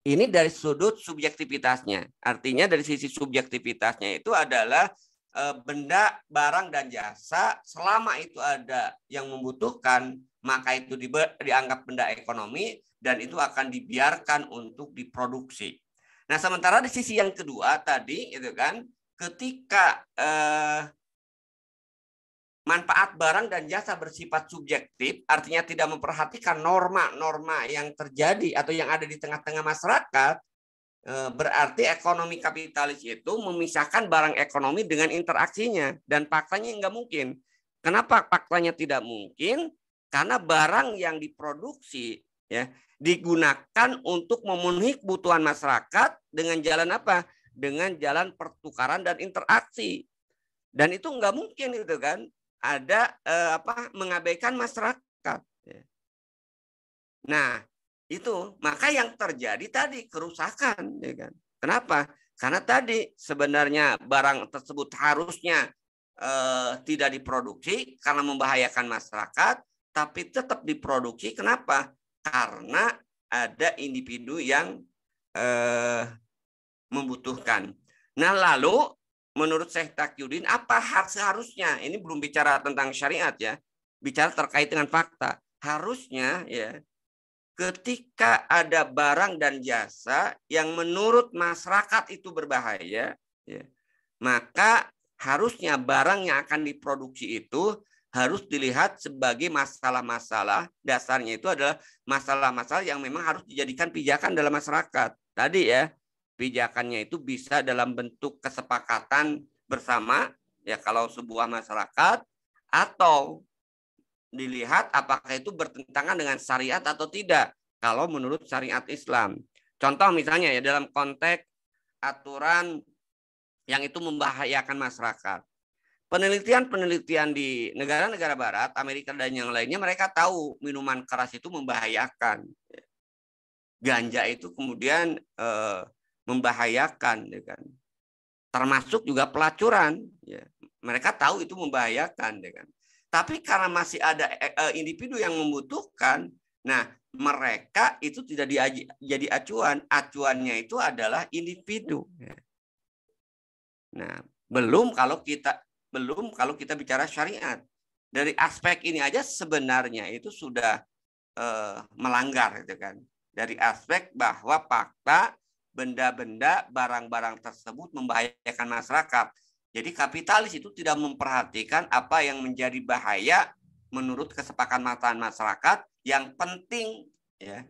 Ini dari sudut subjektivitasnya. Artinya dari sisi subjektivitasnya itu adalah benda, barang, dan jasa selama itu ada yang membutuhkan, maka itu dianggap benda ekonomi dan itu akan dibiarkan untuk diproduksi. Nah, sementara di sisi yang kedua tadi itu kan ketika manfaat barang dan jasa bersifat subjektif, artinya tidak memperhatikan norma-norma yang terjadi atau yang ada di tengah-tengah masyarakat, berarti ekonomi kapitalis itu memisahkan barang ekonomi dengan interaksinya. Dan faktanya nggak mungkin. Kenapa faktanya tidak mungkin? Karena barang yang diproduksi ya digunakan untuk memenuhi kebutuhan masyarakat dengan jalan apa? Dengan jalan pertukaran dan interaksi. Dan itu nggak mungkin itu kan ada mengabaikan masyarakat. Nah, itu maka yang terjadi tadi kerusakan, ya kan? Kenapa? Karena tadi sebenarnya barang tersebut harusnya tidak diproduksi karena membahayakan masyarakat, tapi tetap diproduksi. Kenapa? Karena ada individu yang membutuhkan. Nah, lalu menurut Syekh Taqiyuddin, apa seharusnya? Ini belum bicara tentang syariat ya, bicara terkait dengan fakta. Harusnya ya, ketika ada barang dan jasa yang menurut masyarakat itu berbahaya, ya, maka harusnya barang yang akan diproduksi itu harus dilihat sebagai masalah-masalah. Dasarnya itu adalah masalah-masalah yang memang harus dijadikan pijakan dalam masyarakat. Tadi ya, pijakannya itu bisa dalam bentuk kesepakatan bersama, ya kalau sebuah masyarakat, atau dilihat apakah itu bertentangan dengan syariat atau tidak kalau menurut syariat Islam. Contoh misalnya ya dalam konteks aturan yang itu membahayakan masyarakat. Penelitian-penelitian di negara-negara barat, Amerika dan yang lainnya, mereka tahu minuman keras itu membahayakan. Ganja itu kemudian membahayakan, ya kan? Termasuk juga pelacuran. Ya. Mereka tahu itu membahayakan, ya kan? Tapi karena masih ada individu yang membutuhkan, nah mereka itu tidak jadi acuan. Acuannya itu adalah individu. Ya. Nah, belum kalau kita bicara syariat. Dari aspek ini aja sebenarnya itu sudah melanggar gitu kan. Dari aspek bahwa fakta benda-benda barang-barang tersebut membahayakan masyarakat. Jadi kapitalis itu tidak memperhatikan apa yang menjadi bahaya menurut kesepakatan masyarakat. Yang penting ya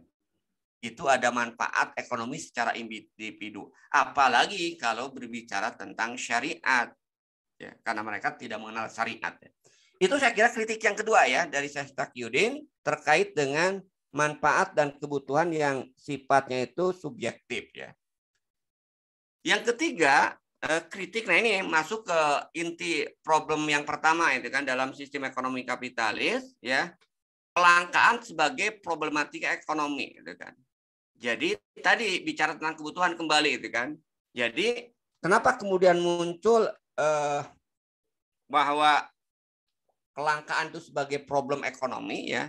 itu ada manfaat ekonomi secara individu. Apalagi kalau berbicara tentang syariat, ya, karena mereka tidak mengenal syariat. Ya. Itu saya kira kritik yang kedua ya dari Syekh Taqiyuddin terkait dengan manfaat dan kebutuhan yang sifatnya itu subjektif ya. Yang ketiga, kritik, nah ini masuk ke inti problem yang pertama itu kan dalam sistem ekonomi kapitalis ya, kelangkaan sebagai problematika ekonomi gitu kan. Jadi tadi bicara tentang kebutuhan kembali itu kan. Jadi kenapa kemudian muncul bahwa kelangkaan itu sebagai problem ekonomi ya,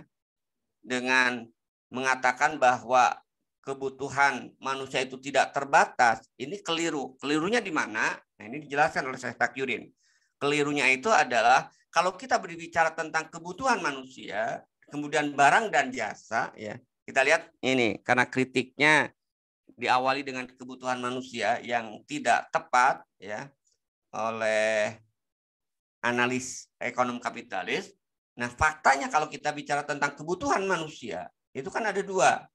dengan mengatakan bahwa kebutuhan manusia itu tidak terbatas, ini keliru. Kelirunya di mana? Nah, ini dijelaskan oleh Syekh Taqiyuddin. Kelirunya itu adalah kalau kita berbicara tentang kebutuhan manusia, kemudian barang dan jasa, ya kita lihat ini karena kritiknya diawali dengan kebutuhan manusia yang tidak tepat, ya oleh analis ekonom kapitalis. Nah, faktanya kalau kita bicara tentang kebutuhan manusia, itu kan ada dua.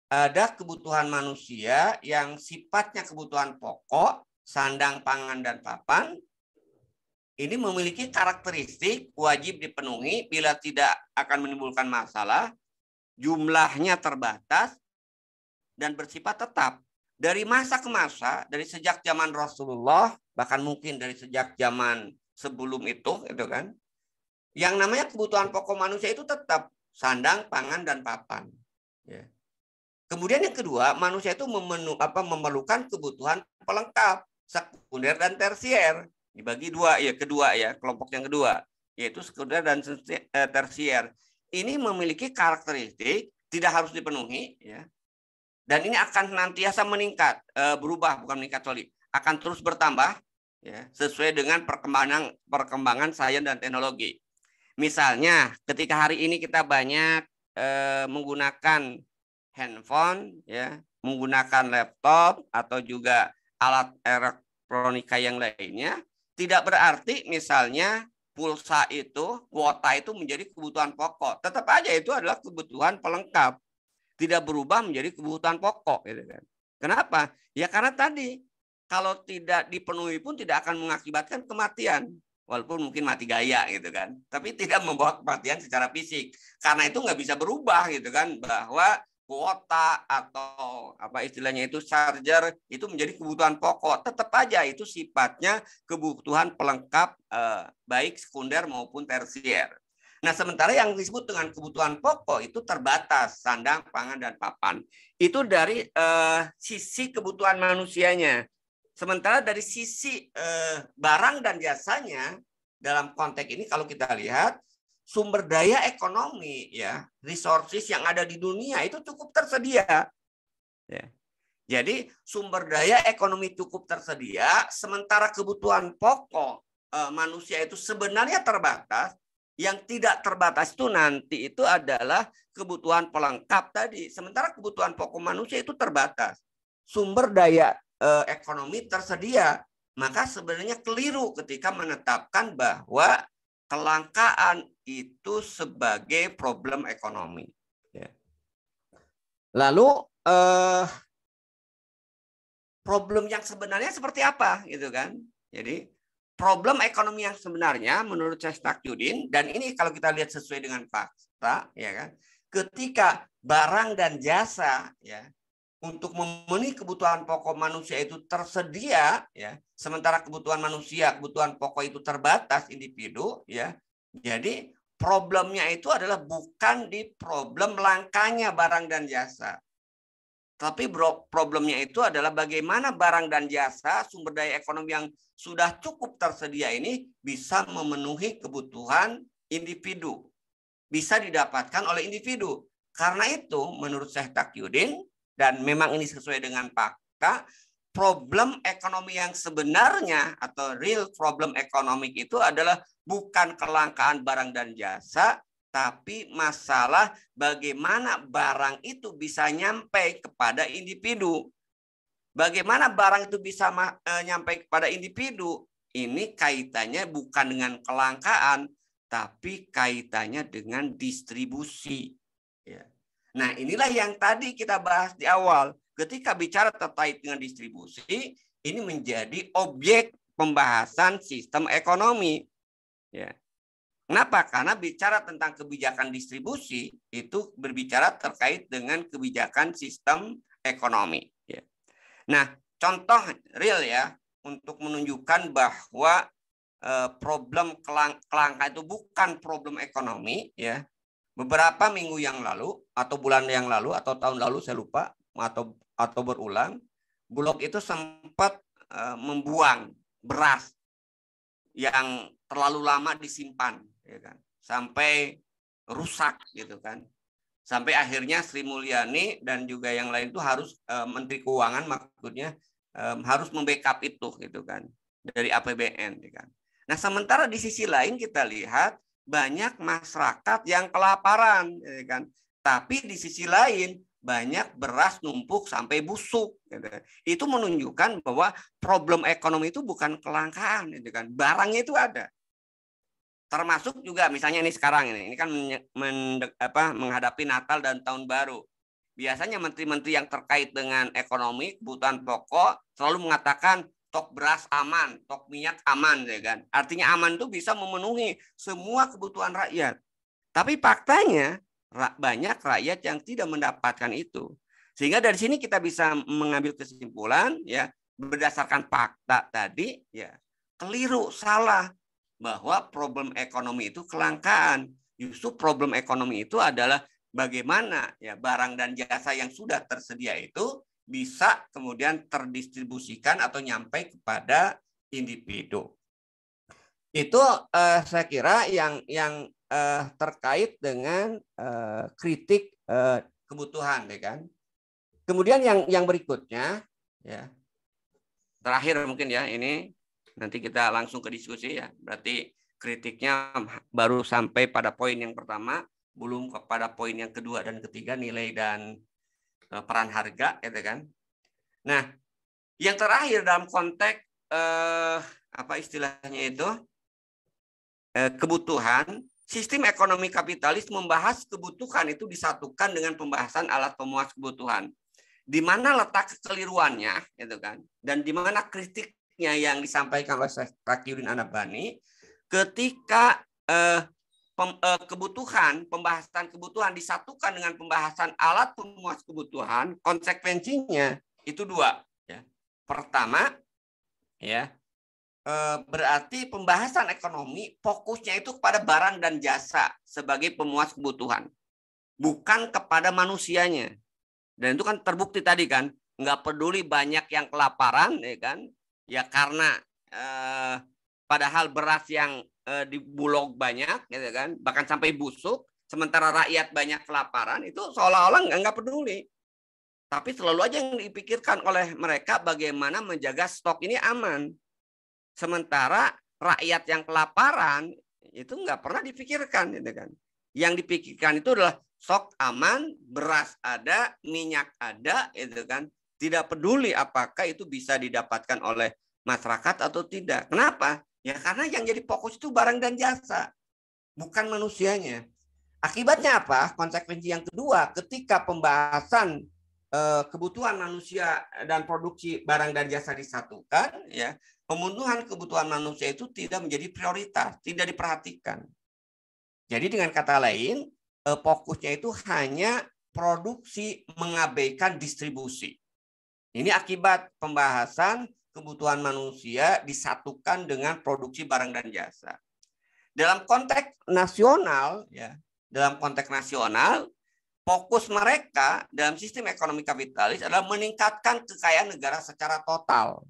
Ada kebutuhan manusia yang sifatnya kebutuhan pokok, sandang, pangan, dan papan. Ini memiliki karakteristik wajib dipenuhi bila tidak akan menimbulkan masalah, jumlahnya terbatas, dan bersifat tetap. Dari masa ke masa, dari sejak zaman Rasulullah, bahkan mungkin dari sejak zaman sebelum itu kan, yang namanya kebutuhan pokok manusia itu tetap sandang, pangan, dan papan. Ya. Kemudian yang kedua, manusia itu memerlukan kebutuhan pelengkap, sekunder dan tersier. Dibagi dua ya, kedua ya, kelompok yang kedua, yaitu sekunder dan tersier. Ini memiliki karakteristik tidak harus dipenuhi ya. Dan ini akan senantiasa meningkat, berubah bukan meningkat sorry, akan terus bertambah ya, sesuai dengan perkembangan sains dan teknologi. Misalnya, ketika hari ini kita banyak menggunakan handphone, ya, menggunakan laptop atau juga alat elektronika yang lainnya, tidak berarti misalnya pulsa itu, kuota itu menjadi kebutuhan pokok. Tetap aja itu adalah kebutuhan pelengkap, tidak berubah menjadi kebutuhan pokok, gitu kan? Kenapa? Ya karena tadi kalau tidak dipenuhi pun tidak akan mengakibatkan kematian. Walaupun mungkin mati gaya gitu kan, tapi tidak membawa kematian secara fisik. Karena itu nggak bisa berubah gitu kan, bahwa kuota atau apa istilahnya itu charger itu menjadi kebutuhan pokok. Tetap aja itu sifatnya kebutuhan pelengkap baik sekunder maupun tersier. Nah, sementara yang disebut dengan kebutuhan pokok itu terbatas, sandang, pangan, dan papan. Itu dari sisi kebutuhan manusianya. Sementara dari sisi barang dan jasanya, dalam konteks ini kalau kita lihat, sumber daya ekonomi, ya, resources yang ada di dunia itu cukup tersedia. Ya. Jadi sumber daya ekonomi cukup tersedia, sementara kebutuhan pokok manusia itu sebenarnya terbatas. Yang tidak terbatas itu nanti itu adalah kebutuhan pelengkap tadi. Sementara kebutuhan pokok manusia itu terbatas. Sumber daya ekonomi tersedia, maka sebenarnya keliru ketika menetapkan bahwa kelangkaan itu sebagai problem ekonomi. Ya. Lalu problem yang sebenarnya seperti apa, gitu kan? Jadi problem ekonomi yang sebenarnya menurut Syekh Taqiyuddin, dan ini kalau kita lihat sesuai dengan fakta, ya kan? Ketika barang dan jasa, ya, untuk memenuhi kebutuhan pokok manusia itu tersedia, ya, sementara kebutuhan manusia, kebutuhan pokok itu terbatas individu, ya. Jadi problemnya itu adalah bukan di problem langkanya barang dan jasa, tapi problemnya itu adalah bagaimana barang dan jasa, sumber daya ekonomi yang sudah cukup tersedia ini bisa memenuhi kebutuhan individu, bisa didapatkan oleh individu. Karena itu menurut Syekh Taqiyuddin, dan memang ini sesuai dengan fakta, problem ekonomi yang sebenarnya atau real problem ekonomi itu adalah bukan kelangkaan barang dan jasa, tapi masalah bagaimana barang itu bisa nyampe kepada individu. Bagaimana barang itu bisa nyampe kepada individu? Ini kaitannya bukan dengan kelangkaan, tapi kaitannya dengan distribusi. Ya. Nah, inilah yang tadi kita bahas di awal. Ketika bicara terkait dengan distribusi, ini menjadi objek pembahasan sistem ekonomi. Ya. Kenapa? Karena bicara tentang kebijakan distribusi, itu berbicara terkait dengan kebijakan sistem ekonomi. Ya. Nah, contoh real ya, untuk menunjukkan bahwa problem kelangkaan itu bukan problem ekonomi, ya. Beberapa minggu yang lalu atau bulan yang lalu atau tahun lalu saya lupa atau berulang, Bulog itu sempat membuang beras yang terlalu lama disimpan, ya kan, sampai rusak gitu kan, sampai akhirnya Sri Mulyani dan juga yang lain itu harus Menteri Keuangan maksudnya harus membackup itu gitu kan dari APBN, ya kan. Nah, sementara di sisi lain kita lihat banyak masyarakat yang kelaparan, ya kan. Tapi di sisi lain banyak beras numpuk sampai busuk. Gitu. Itu menunjukkan bahwa problem ekonomi itu bukan kelangkaan, gitu kan. Barangnya itu ada. Termasuk juga misalnya ini sekarang ini kan menghadapi Natal dan Tahun Baru. Biasanya menteri-menteri yang terkait dengan ekonomi, kebutuhan pokok selalu mengatakan stok beras aman, stok minyak aman, ya kan. Artinya aman itu bisa memenuhi semua kebutuhan rakyat. Tapi faktanya banyak rakyat yang tidak mendapatkan itu. Sehingga dari sini kita bisa mengambil kesimpulan ya berdasarkan fakta tadi ya keliru, salah bahwa problem ekonomi itu kelangkaan. Justru problem ekonomi itu adalah bagaimana ya barang dan jasa yang sudah tersedia itu bisa kemudian terdistribusikan atau nyampe kepada individu. Itu saya kira yang terkait dengan kritik kebutuhan, ya kan. Kemudian yang berikutnya, ya terakhir mungkin ya ini nanti kita langsung ke diskusi ya. Berarti kritiknya baru sampai pada poin yang pertama, belum kepada poin yang kedua dan ketiga nilai dan peran harga, gitu kan. Nah, yang terakhir dalam konteks apa istilahnya itu kebutuhan, sistem ekonomi kapitalis membahas kebutuhan itu disatukan dengan pembahasan alat pemuas kebutuhan. Di mana letak kekeliruannya, gitu kan, dan di mana kritiknya yang disampaikan oleh Taqiyuddin An-Nabhani ketika pembahasan kebutuhan disatukan dengan pembahasan alat pemuas kebutuhan, konsekuensinya itu dua. Ya. Pertama, ya berarti pembahasan ekonomi fokusnya itu kepada barang dan jasa sebagai pemuas kebutuhan, bukan kepada manusianya. Dan itu kan terbukti tadi kan, nggak peduli banyak yang kelaparan, ya kan, ya karena padahal beras yang di Bulog banyak, gitu kan, bahkan sampai busuk, sementara rakyat banyak kelaparan, itu seolah-olah nggak peduli. Tapi selalu aja yang dipikirkan oleh mereka bagaimana menjaga stok ini aman. Sementara rakyat yang kelaparan itu nggak pernah dipikirkan, gitu kan. Yang dipikirkan itu adalah stok aman, beras ada, minyak ada, itu kan. Tidak peduli apakah itu bisa didapatkan oleh masyarakat atau tidak. Kenapa? Ya karena yang jadi fokus itu barang dan jasa, bukan manusianya. Akibatnya apa? Konsekuensi yang kedua, ketika pembahasan kebutuhan manusia dan produksi barang dan jasa disatukan, ya pemenuhan kebutuhan manusia itu tidak menjadi prioritas, tidak diperhatikan. Jadi dengan kata lain, fokusnya itu hanya produksi, mengabaikan distribusi. Ini akibat pembahasan kebutuhan manusia disatukan dengan produksi barang dan jasa. Dalam konteks nasional, ya, dalam konteks nasional, fokus mereka dalam sistem ekonomi kapitalis adalah meningkatkan kekayaan negara secara total.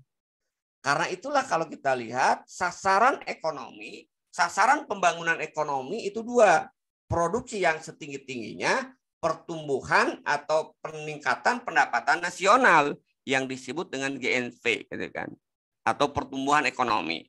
Karena itulah kalau kita lihat sasaran ekonomi, sasaran pembangunan ekonomi itu dua. Produksi yang setinggi-tingginya, pertumbuhan atau peningkatan pendapatan nasional. yang disebut dengan GNV gitu kan, atau pertumbuhan ekonomi.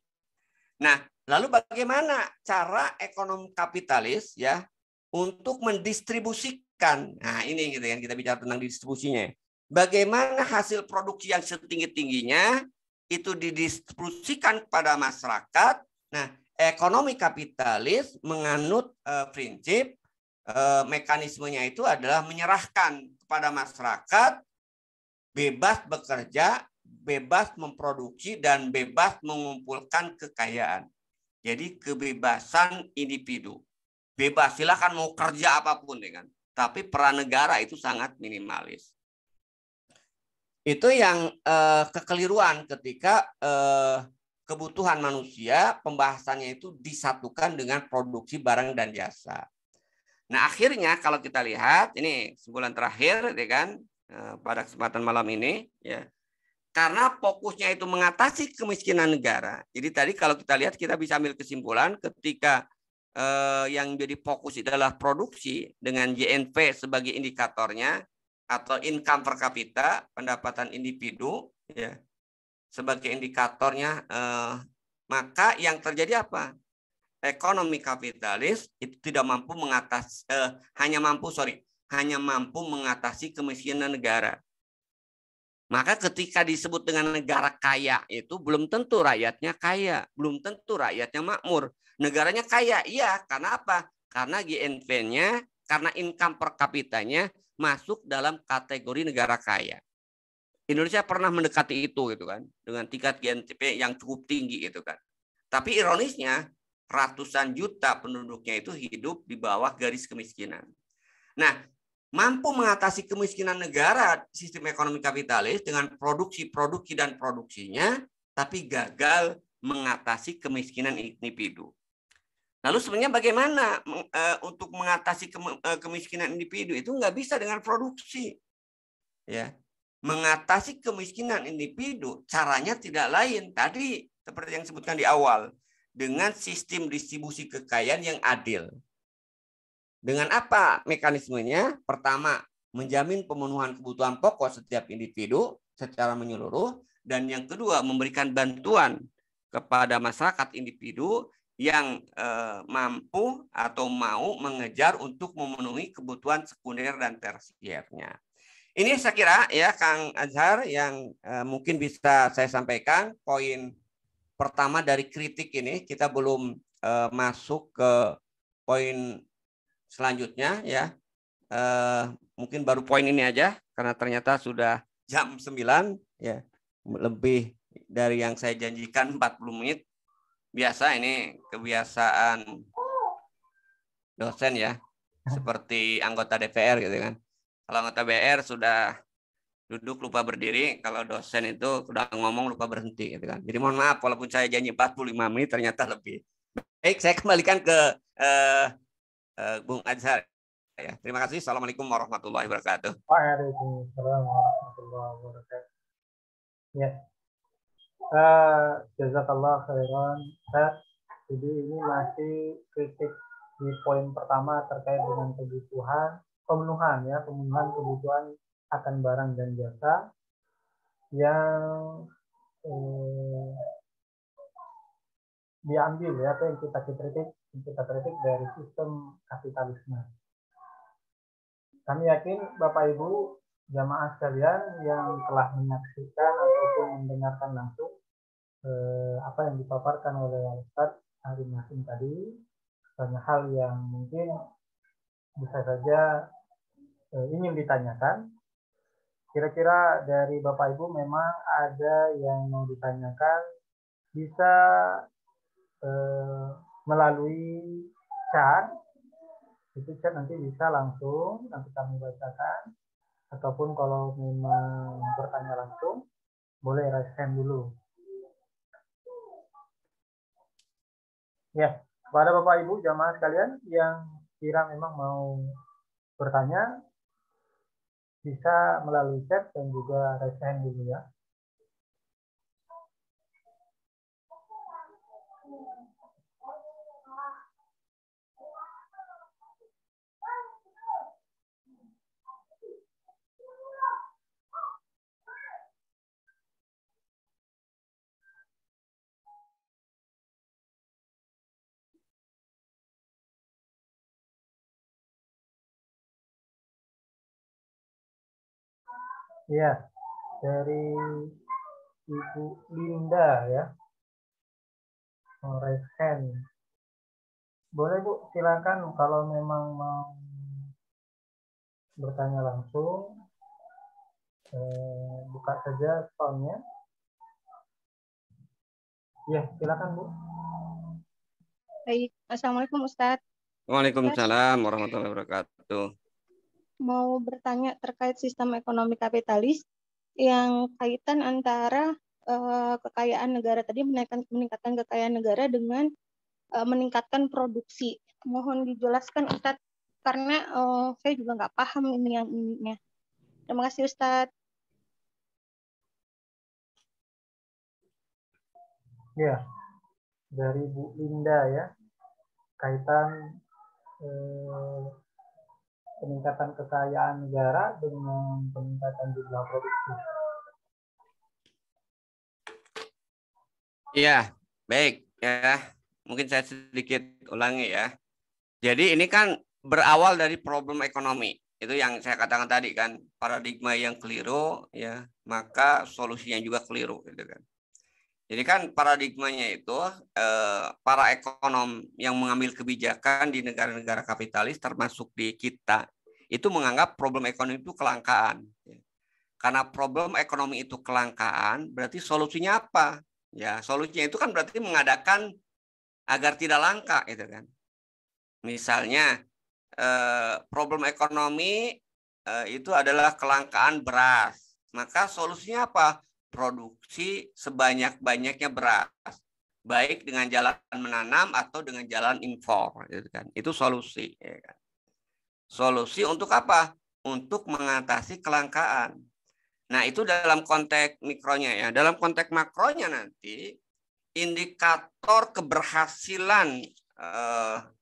Nah, lalu bagaimana cara ekonomi kapitalis ya untuk mendistribusikan? Nah, ini gitu kan kita bicara tentang distribusinya. Bagaimana hasil produksi yang setinggi-tingginya itu didistribusikan kepada masyarakat. Nah, ekonomi kapitalis menganut prinsip mekanismenya itu adalah menyerahkan kepada masyarakat bebas bekerja, bebas memproduksi, dan bebas mengumpulkan kekayaan. Jadi kebebasan individu. Bebas, silakan mau kerja apapun ya kan. Tapi peran negara itu sangat minimalis. Itu yang kekeliruan ketika kebutuhan manusia pembahasannya itu disatukan dengan produksi barang dan jasa. Nah, akhirnya kalau kita lihat ini kesimpulan terakhir ya kan pada kesempatan malam ini ya. Karena fokusnya itu mengatasi kemiskinan negara. Jadi tadi kalau kita lihat kita bisa ambil kesimpulan ketika yang jadi fokus adalah produksi dengan JNP sebagai indikatornya atau income per kapita, pendapatan individu ya sebagai indikatornya, maka yang terjadi apa? Ekonomi kapitalis itu tidak mampu mengatasi hanya mampu mengatasi kemiskinan negara. Maka ketika disebut dengan negara kaya itu belum tentu rakyatnya kaya, belum tentu rakyatnya makmur. Negaranya kaya, iya, karena apa? Karena GNP-nya, karena income per kapitanya masuk dalam kategori negara kaya. Indonesia pernah mendekati itu gitu kan, dengan tingkat GNP yang cukup tinggi gitu kan. Tapi ironisnya ratusan juta penduduknya itu hidup di bawah garis kemiskinan. Nah, mampu mengatasi kemiskinan negara sistem ekonomi kapitalis dengan produksi dan produksinya, tapi gagal mengatasi kemiskinan individu. Lalu sebenarnya bagaimana untuk mengatasi kemiskinan individu? Itu nggak bisa dengan produksi. Ya, mengatasi kemiskinan individu caranya tidak lain tadi seperti yang disebutkan di awal dengan sistem distribusi kekayaan yang adil. Dengan apa mekanismenya? Pertama, menjamin pemenuhan kebutuhan pokok setiap individu secara menyeluruh, dan yang kedua memberikan bantuan kepada masyarakat individu yang mampu atau mau mengejar untuk memenuhi kebutuhan sekunder dan tersiernya. Ini saya kira ya Kang Azhar yang mungkin bisa saya sampaikan. Poin pertama dari kritik ini kita belum masuk ke poin selanjutnya ya. Mungkin baru poin ini aja karena ternyata sudah jam 9 ya. Lebih dari yang saya janjikan 40 menit. Biasa ini kebiasaan dosen ya. Seperti anggota DPR gitu kan. Kalau anggota BR sudah duduk lupa berdiri, kalau dosen itu sudah ngomong lupa berhenti gitu kan. Jadi mohon maaf walaupun saya janji 45 menit ternyata lebih. Baik, saya kembalikan ke Bung Azhar. Ya, terima kasih. Assalamualaikum warahmatullahi wabarakatuh. Waalaikumsalam warahmatullahi wabarakatuh. Ya, jazakallah khairan. Jadi ini masih kritik di poin pertama terkait dengan pemenuhan kebutuhan akan barang dan jasa yang diambil ya, atau yang kita kritik dari sistem kapitalisme. Kami yakin Bapak Ibu jamaah sekalian yang telah menyaksikan ataupun mendengarkan langsung apa yang dipaparkan oleh Ustadz Ari Masin tadi, banyak hal yang mungkin bisa saja ingin ditanyakan. Kira-kira dari Bapak Ibu memang ada yang mau ditanyakan, bisa melalui chat. Itu chat nanti bisa langsung nanti kami bacakan, ataupun kalau memang bertanya langsung boleh raise hand dulu. Ya, kepada Bapak Ibu jamaah sekalian yang kira memang mau bertanya bisa melalui chat dan juga raise hand dulu ya. Iya, dari Ibu Linda ya, raise hand. Boleh Bu, silakan kalau memang mau bertanya langsung, buka saja soundnya. Ya, silakan Bu. Baik, Assalamualaikum Ustadz. Waalaikumsalam warahmatullahi wabarakatuh. Mau bertanya terkait sistem ekonomi kapitalis yang kaitan antara kekayaan negara tadi, meningkatkan kekayaan negara dengan meningkatkan produksi. Mohon dijelaskan Ustadz, karena saya juga nggak paham ini yang ininya. Terima kasih Ustadz. Ya, dari Bu Linda ya, kaitan peningkatan kekayaan negara dengan peningkatan jumlah produksi. Iya, baik ya. Mungkin saya sedikit ulangi ya. Jadi ini kan berawal dari problem ekonomi. Itu yang saya katakan tadi kan, paradigma yang keliru ya, maka solusinya juga keliru gitu kan. Jadi kan paradigmanya itu para ekonom yang mengambil kebijakan di negara-negara kapitalis termasuk di kita itu menganggap problem ekonomi itu kelangkaan. Karena problem ekonomi itu kelangkaan, berarti solusinya apa? Ya, solusinya itu kan berarti mengadakan agar tidak langka gitu kan. Misalnya problem ekonomi itu adalah kelangkaan beras. Maka solusinya apa? Produksi sebanyak-banyaknya beras. Baik dengan jalan menanam atau dengan jalan impor gitu kan. Itu solusi ya kan. Solusi untuk apa? Untuk mengatasi kelangkaan. Nah, itu dalam konteks mikronya ya. Dalam konteks makronya nanti indikator keberhasilan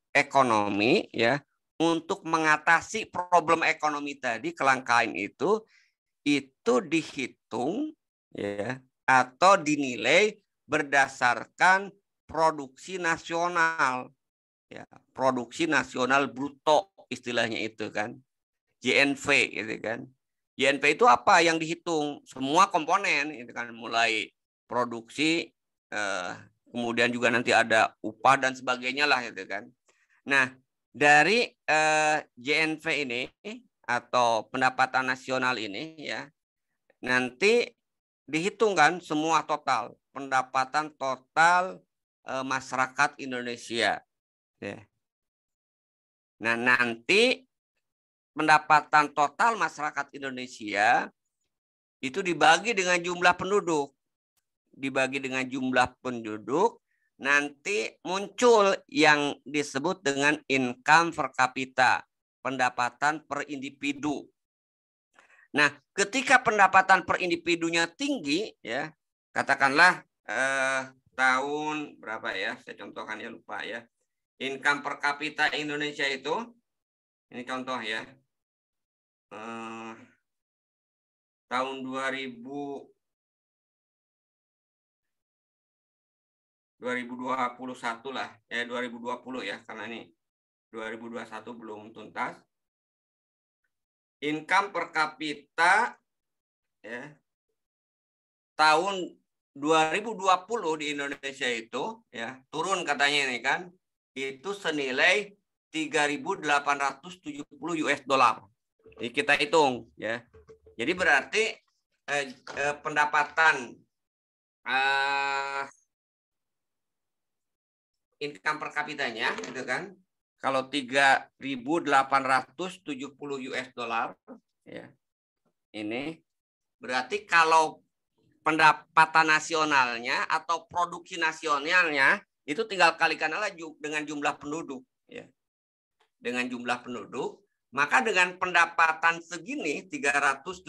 ekonomi ya untuk mengatasi problem ekonomi tadi, kelangkaan itu dihitung ya atau dinilai berdasarkan produksi nasional ya, produksi nasional bruto istilahnya itu kan, JNV gitu kan. JNV itu apa yang dihitung? Semua komponen itu kan, mulai produksi kemudian juga nanti ada upah dan sebagainya lah gitu kan. Nah, dari JNV ini atau pendapatan nasional ini ya, nanti dihitungkan semua total, pendapatan total masyarakat Indonesia. Ya. Nah, nanti pendapatan total masyarakat Indonesia itu dibagi dengan jumlah penduduk. Dibagi dengan jumlah penduduk, nanti muncul yang disebut dengan income per kapita, pendapatan per individu. Nah, ketika pendapatan per individunya tinggi, ya, katakanlah tahun berapa ya? Saya contohkan ya, lupa ya. Income per kapita Indonesia itu, ini contoh ya, tahun 2021 lah, 2020 ya, karena ini 2021 belum tuntas. Income per kapita ya, tahun 2020 di Indonesia itu ya turun katanya ini kan, itu senilai 3.870 US dollar. Jadi kita hitung ya. Jadi berarti pendapatan income per kapitanya gitu kan, kalau 3.870 US dollar ya, ini berarti kalau pendapatan nasionalnya atau produksi nasionalnya itu tinggal kalikan aja dengan jumlah penduduk ya. Dengan jumlah penduduk, maka dengan pendapatan segini 387.000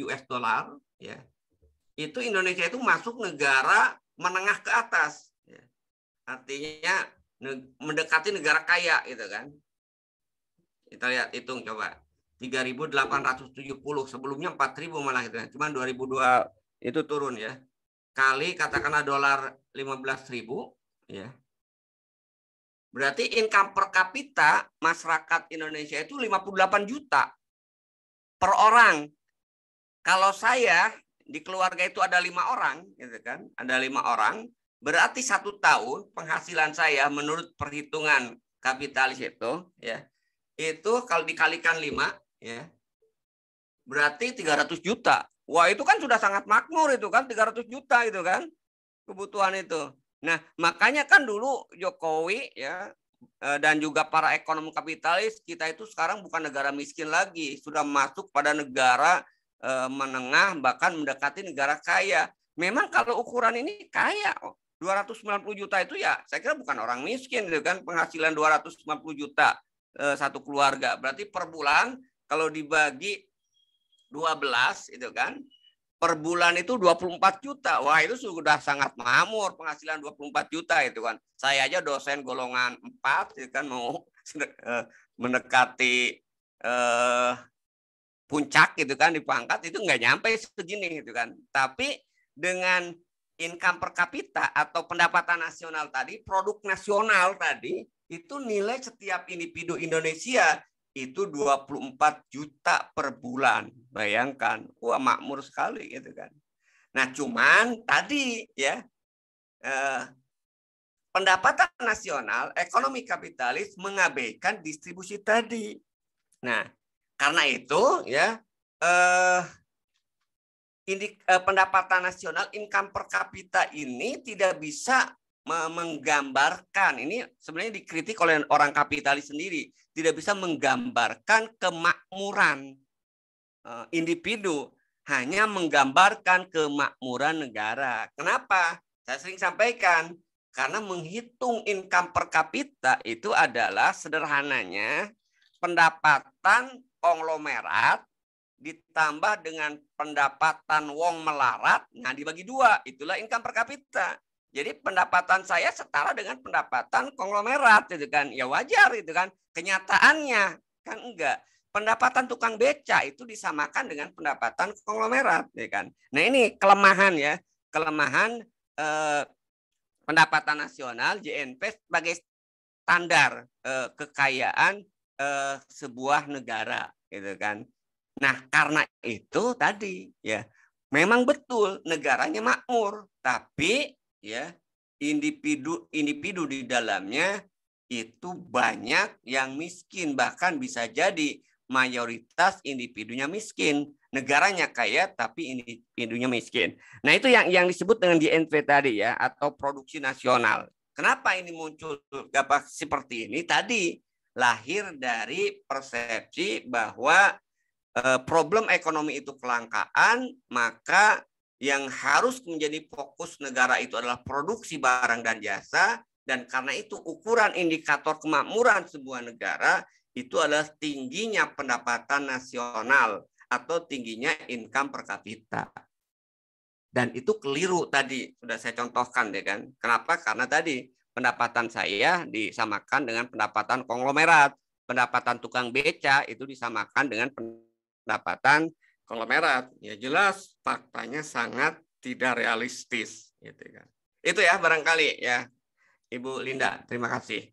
US dollar ya, itu Indonesia itu masuk negara menengah ke atas ya. Artinya mendekati negara kaya gitu kan. Kita lihat, hitung coba. 3.870, sebelumnya 4.000 malah gitu. Cuman 2002 itu turun ya. Kali katakanlah dolar 15.000 ya. Berarti income per kapita masyarakat Indonesia itu 58 juta per orang. kalau saya di keluarga itu ada 5 orang, gitu kan, ada 5 orang, berarti 1 tahun penghasilan saya menurut perhitungan kapitalis itu, ya, itu kalau dikalikan 5, ya, berarti 300 juta. Wah, itu kan sudah sangat makmur itu kan, 300 juta itu kan, kebutuhan itu. Nah, makanya kan dulu Jokowi, ya, dan juga para ekonom kapitalis, kita itu sekarang bukan negara miskin lagi, sudah masuk pada negara menengah, bahkan mendekati negara kaya. Memang kalau ukuran ini kaya, 290 juta itu ya saya kira bukan orang miskin, gitu kan, penghasilan 290 juta satu keluarga. Berarti per bulan kalau dibagi 12 itu kan, per bulan itu 24 juta. Wah, itu sudah sangat makmur, penghasilan 24 juta itu kan. Saya aja dosen golongan 4 itu kan, mau mendekati puncak gitu kan, di pangkat itu nggak nyampe segini gitu kan. Tapi dengan income per kapita atau pendapatan nasional tadi, produk nasional tadi, itu nilai setiap individu Indonesia itu 24 juta per bulan. Bayangkan, wah makmur sekali gitu kan. Nah, cuman tadi ya pendapatan nasional, ekonomi kapitalis mengabaikan distribusi tadi. Nah, karena itu ya pendapatan nasional, income per kapita ini tidak bisa menggambarkan, ini sebenarnya dikritik oleh orang kapitalis sendiri, tidak bisa menggambarkan kemakmuran individu, hanya menggambarkan kemakmuran negara. Kenapa? Saya sering sampaikan, karena menghitung income per kapita itu adalah sederhananya pendapatan konglomerat ditambah dengan pendapatan wong melarat, nah dibagi 2, itulah income per kapita. Jadi pendapatan saya setara dengan pendapatan konglomerat, gitu kan. Ya wajar itu kan. Kenyataannya kan enggak. Pendapatan tukang beca itu disamakan dengan pendapatan konglomerat, ya kan. Nah, ini kelemahan ya, kelemahan pendapatan nasional JNP sebagai standar kekayaan sebuah negara, gitu kan. Nah, karena itu tadi ya, memang betul negaranya makmur, tapi ya individu di dalamnya itu banyak yang miskin, bahkan bisa jadi mayoritas individunya miskin. Negaranya kaya tapi individunya miskin. Nah, itu yang disebut dengan DNP tadi ya, atau produksi nasional. Kenapa ini muncul seperti ini? Tadi lahir dari persepsi bahwa problem ekonomi itu kelangkaan, maka yang harus menjadi fokus negara itu adalah produksi barang dan jasa, dan karena itu ukuran indikator kemakmuran sebuah negara itu adalah tingginya pendapatan nasional atau tingginya income per kapita. Dan itu keliru tadi, sudah saya contohkan deh kan. Kenapa? Karena tadi pendapatan saya disamakan dengan pendapatan konglomerat, pendapatan tukang beca itu disamakan dengan pendapatan konglomerat. Ya jelas faktanya sangat tidak realistis gitu kan. Itu ya barangkali ya Ibu Linda, terima kasih.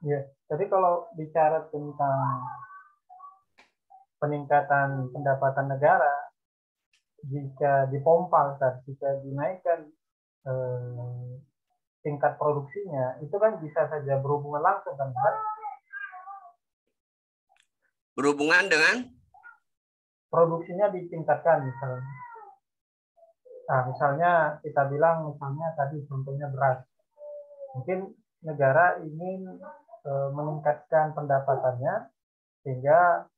Ya, jadi kalau bicara tentang peningkatan pendapatan negara, jika dipompa, jika dinaikkan tingkat produksinya, itu kan bisa saja berhubungan langsung kan? Berhubungan dengan produksinya ditingkatkan misalnya. Nah, misalnya kita bilang misalnya tadi contohnya beras. Mungkin negara ingin meningkatkan pendapatannya sehingga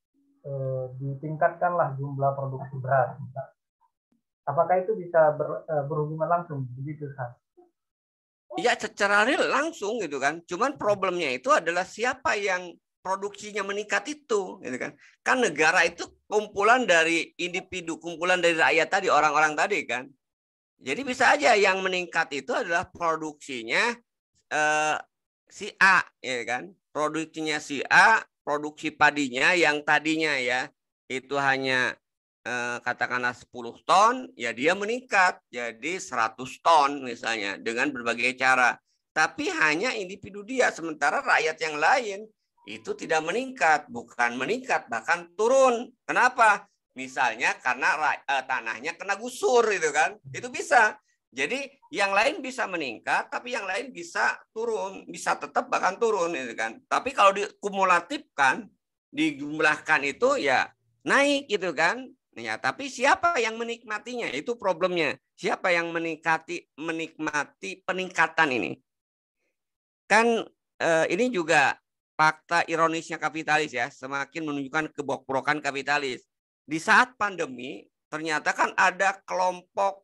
ditingkatkanlah jumlah produksi beras. Apakah itu bisa berhubungan langsung begitu, Sas? Ya, secara real langsung gitu kan. Cuman problemnya itu adalah siapa yang produksinya meningkat itu, gitu kan. Kan negara itu kumpulan dari individu, kumpulan dari rakyat tadi, orang-orang tadi kan. Jadi bisa aja yang meningkat itu adalah produksinya si A, ya kan. Produksinya si A, produksi padinya yang tadinya ya itu hanya katakanlah 10 ton, ya dia meningkat jadi 100 ton misalnya dengan berbagai cara. Tapi hanya individu dia, sementara rakyat yang lain itu tidak meningkat, bukan meningkat, bahkan turun. Kenapa? Misalnya karena tanahnya kena gusur itu kan, itu bisa. Jadi yang lain bisa meningkat, tapi yang lain bisa turun, bisa tetap bahkan turun itu kan. Tapi kalau dikumulatifkan, dijumlahkan itu ya naik gitu kan. Ya, tapi siapa yang menikmatinya? Itu problemnya. Siapa yang menikmati peningkatan ini? Kan ini juga fakta ironisnya kapitalis ya, semakin menunjukkan kebobrokan kapitalis. Di saat pandemi, ternyata kan ada kelompok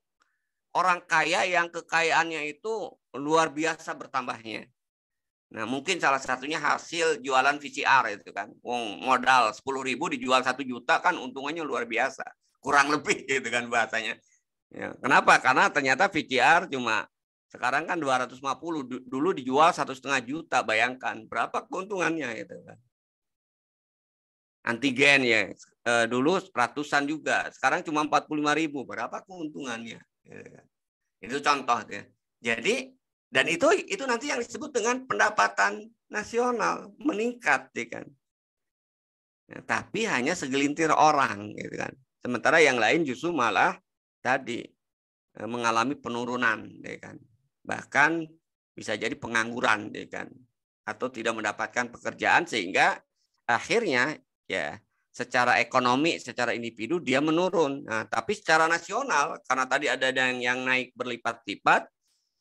orang kaya yang kekayaannya itu luar biasa bertambahnya. Nah, mungkin salah satunya hasil jualan VCR itu kan. Modal 10.000 dijual 1 juta kan untungannya luar biasa. Kurang lebih gitu kan bahasanya. Ya, kenapa? Karena ternyata VCR cuma sekarang kan 250, dulu dijual 1,5 juta, bayangkan berapa keuntungannya itu kan. Antigen ya, dulu ratusan juga, sekarang cuma 45.000, berapa keuntungannya? Itu contoh ya. Jadi dan itu nanti yang disebut dengan pendapatan nasional meningkat, ya kan. Nah, tapi hanya segelintir orang, gitu kan. Sementara yang lain justru malah tadi mengalami penurunan, ya kan. Bahkan bisa jadi pengangguran, ya kan, atau tidak mendapatkan pekerjaan sehingga akhirnya ya secara ekonomi, secara individu dia menurun. Nah, tapi secara nasional karena tadi ada yang naik berlipat-lipat,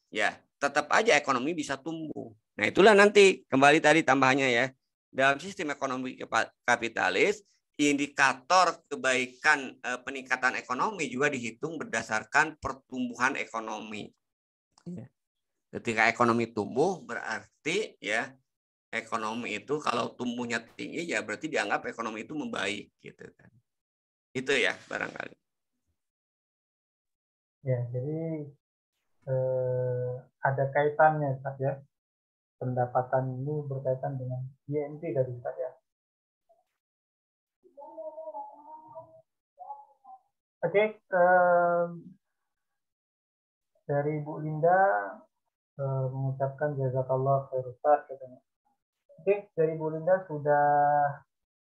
ya tetap aja ekonomi bisa tumbuh. Nah, itulah nanti kembali tadi tambahannya ya. Dalam sistem ekonomi kapitalis, indikator kebaikan peningkatan ekonomi juga dihitung berdasarkan pertumbuhan ekonomi. Ketika ekonomi tumbuh berarti ya ekonomi itu kalau tumbuhnya tinggi ya berarti dianggap ekonomi itu membaik gitu kan. Itu ya barangkali. Ya, jadi ada kaitannya Ustaz ya. Pendapatan ini berkaitan dengan INP tadi Ustaz ya. Oke, dari Bu Linda mengucapkan jazakallah khair Ustaz katanya. Oke, dari Bu Linda sudah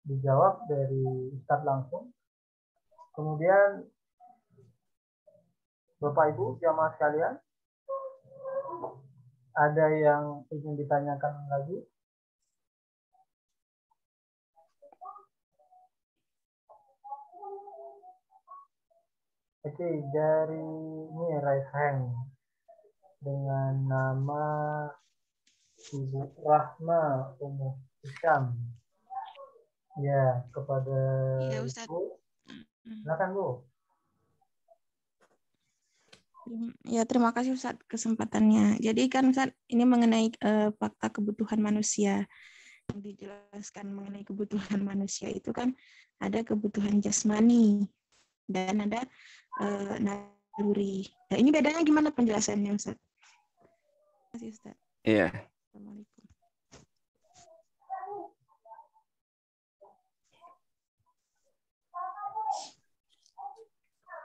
dijawab dari Ustaz langsung. Kemudian Bapak Ibu jamaah sekalian, ada yang ingin ditanyakan lagi? Oke, dari ini raise hand dengan nama Ibu Rahma Ummu Hisham. Ya, kepada Ibu. Silakan Bu. Ya, terima kasih Ustaz kesempatannya. Jadi kan Ustaz ini mengenai fakta kebutuhan manusia. Yang dijelaskan mengenai kebutuhan manusia itu kan ada kebutuhan jasmani dan ada naluri. Nah, ini bedanya gimana penjelasannya Ustaz? Terima kasih Ustaz. Iya. Assalamualaikum.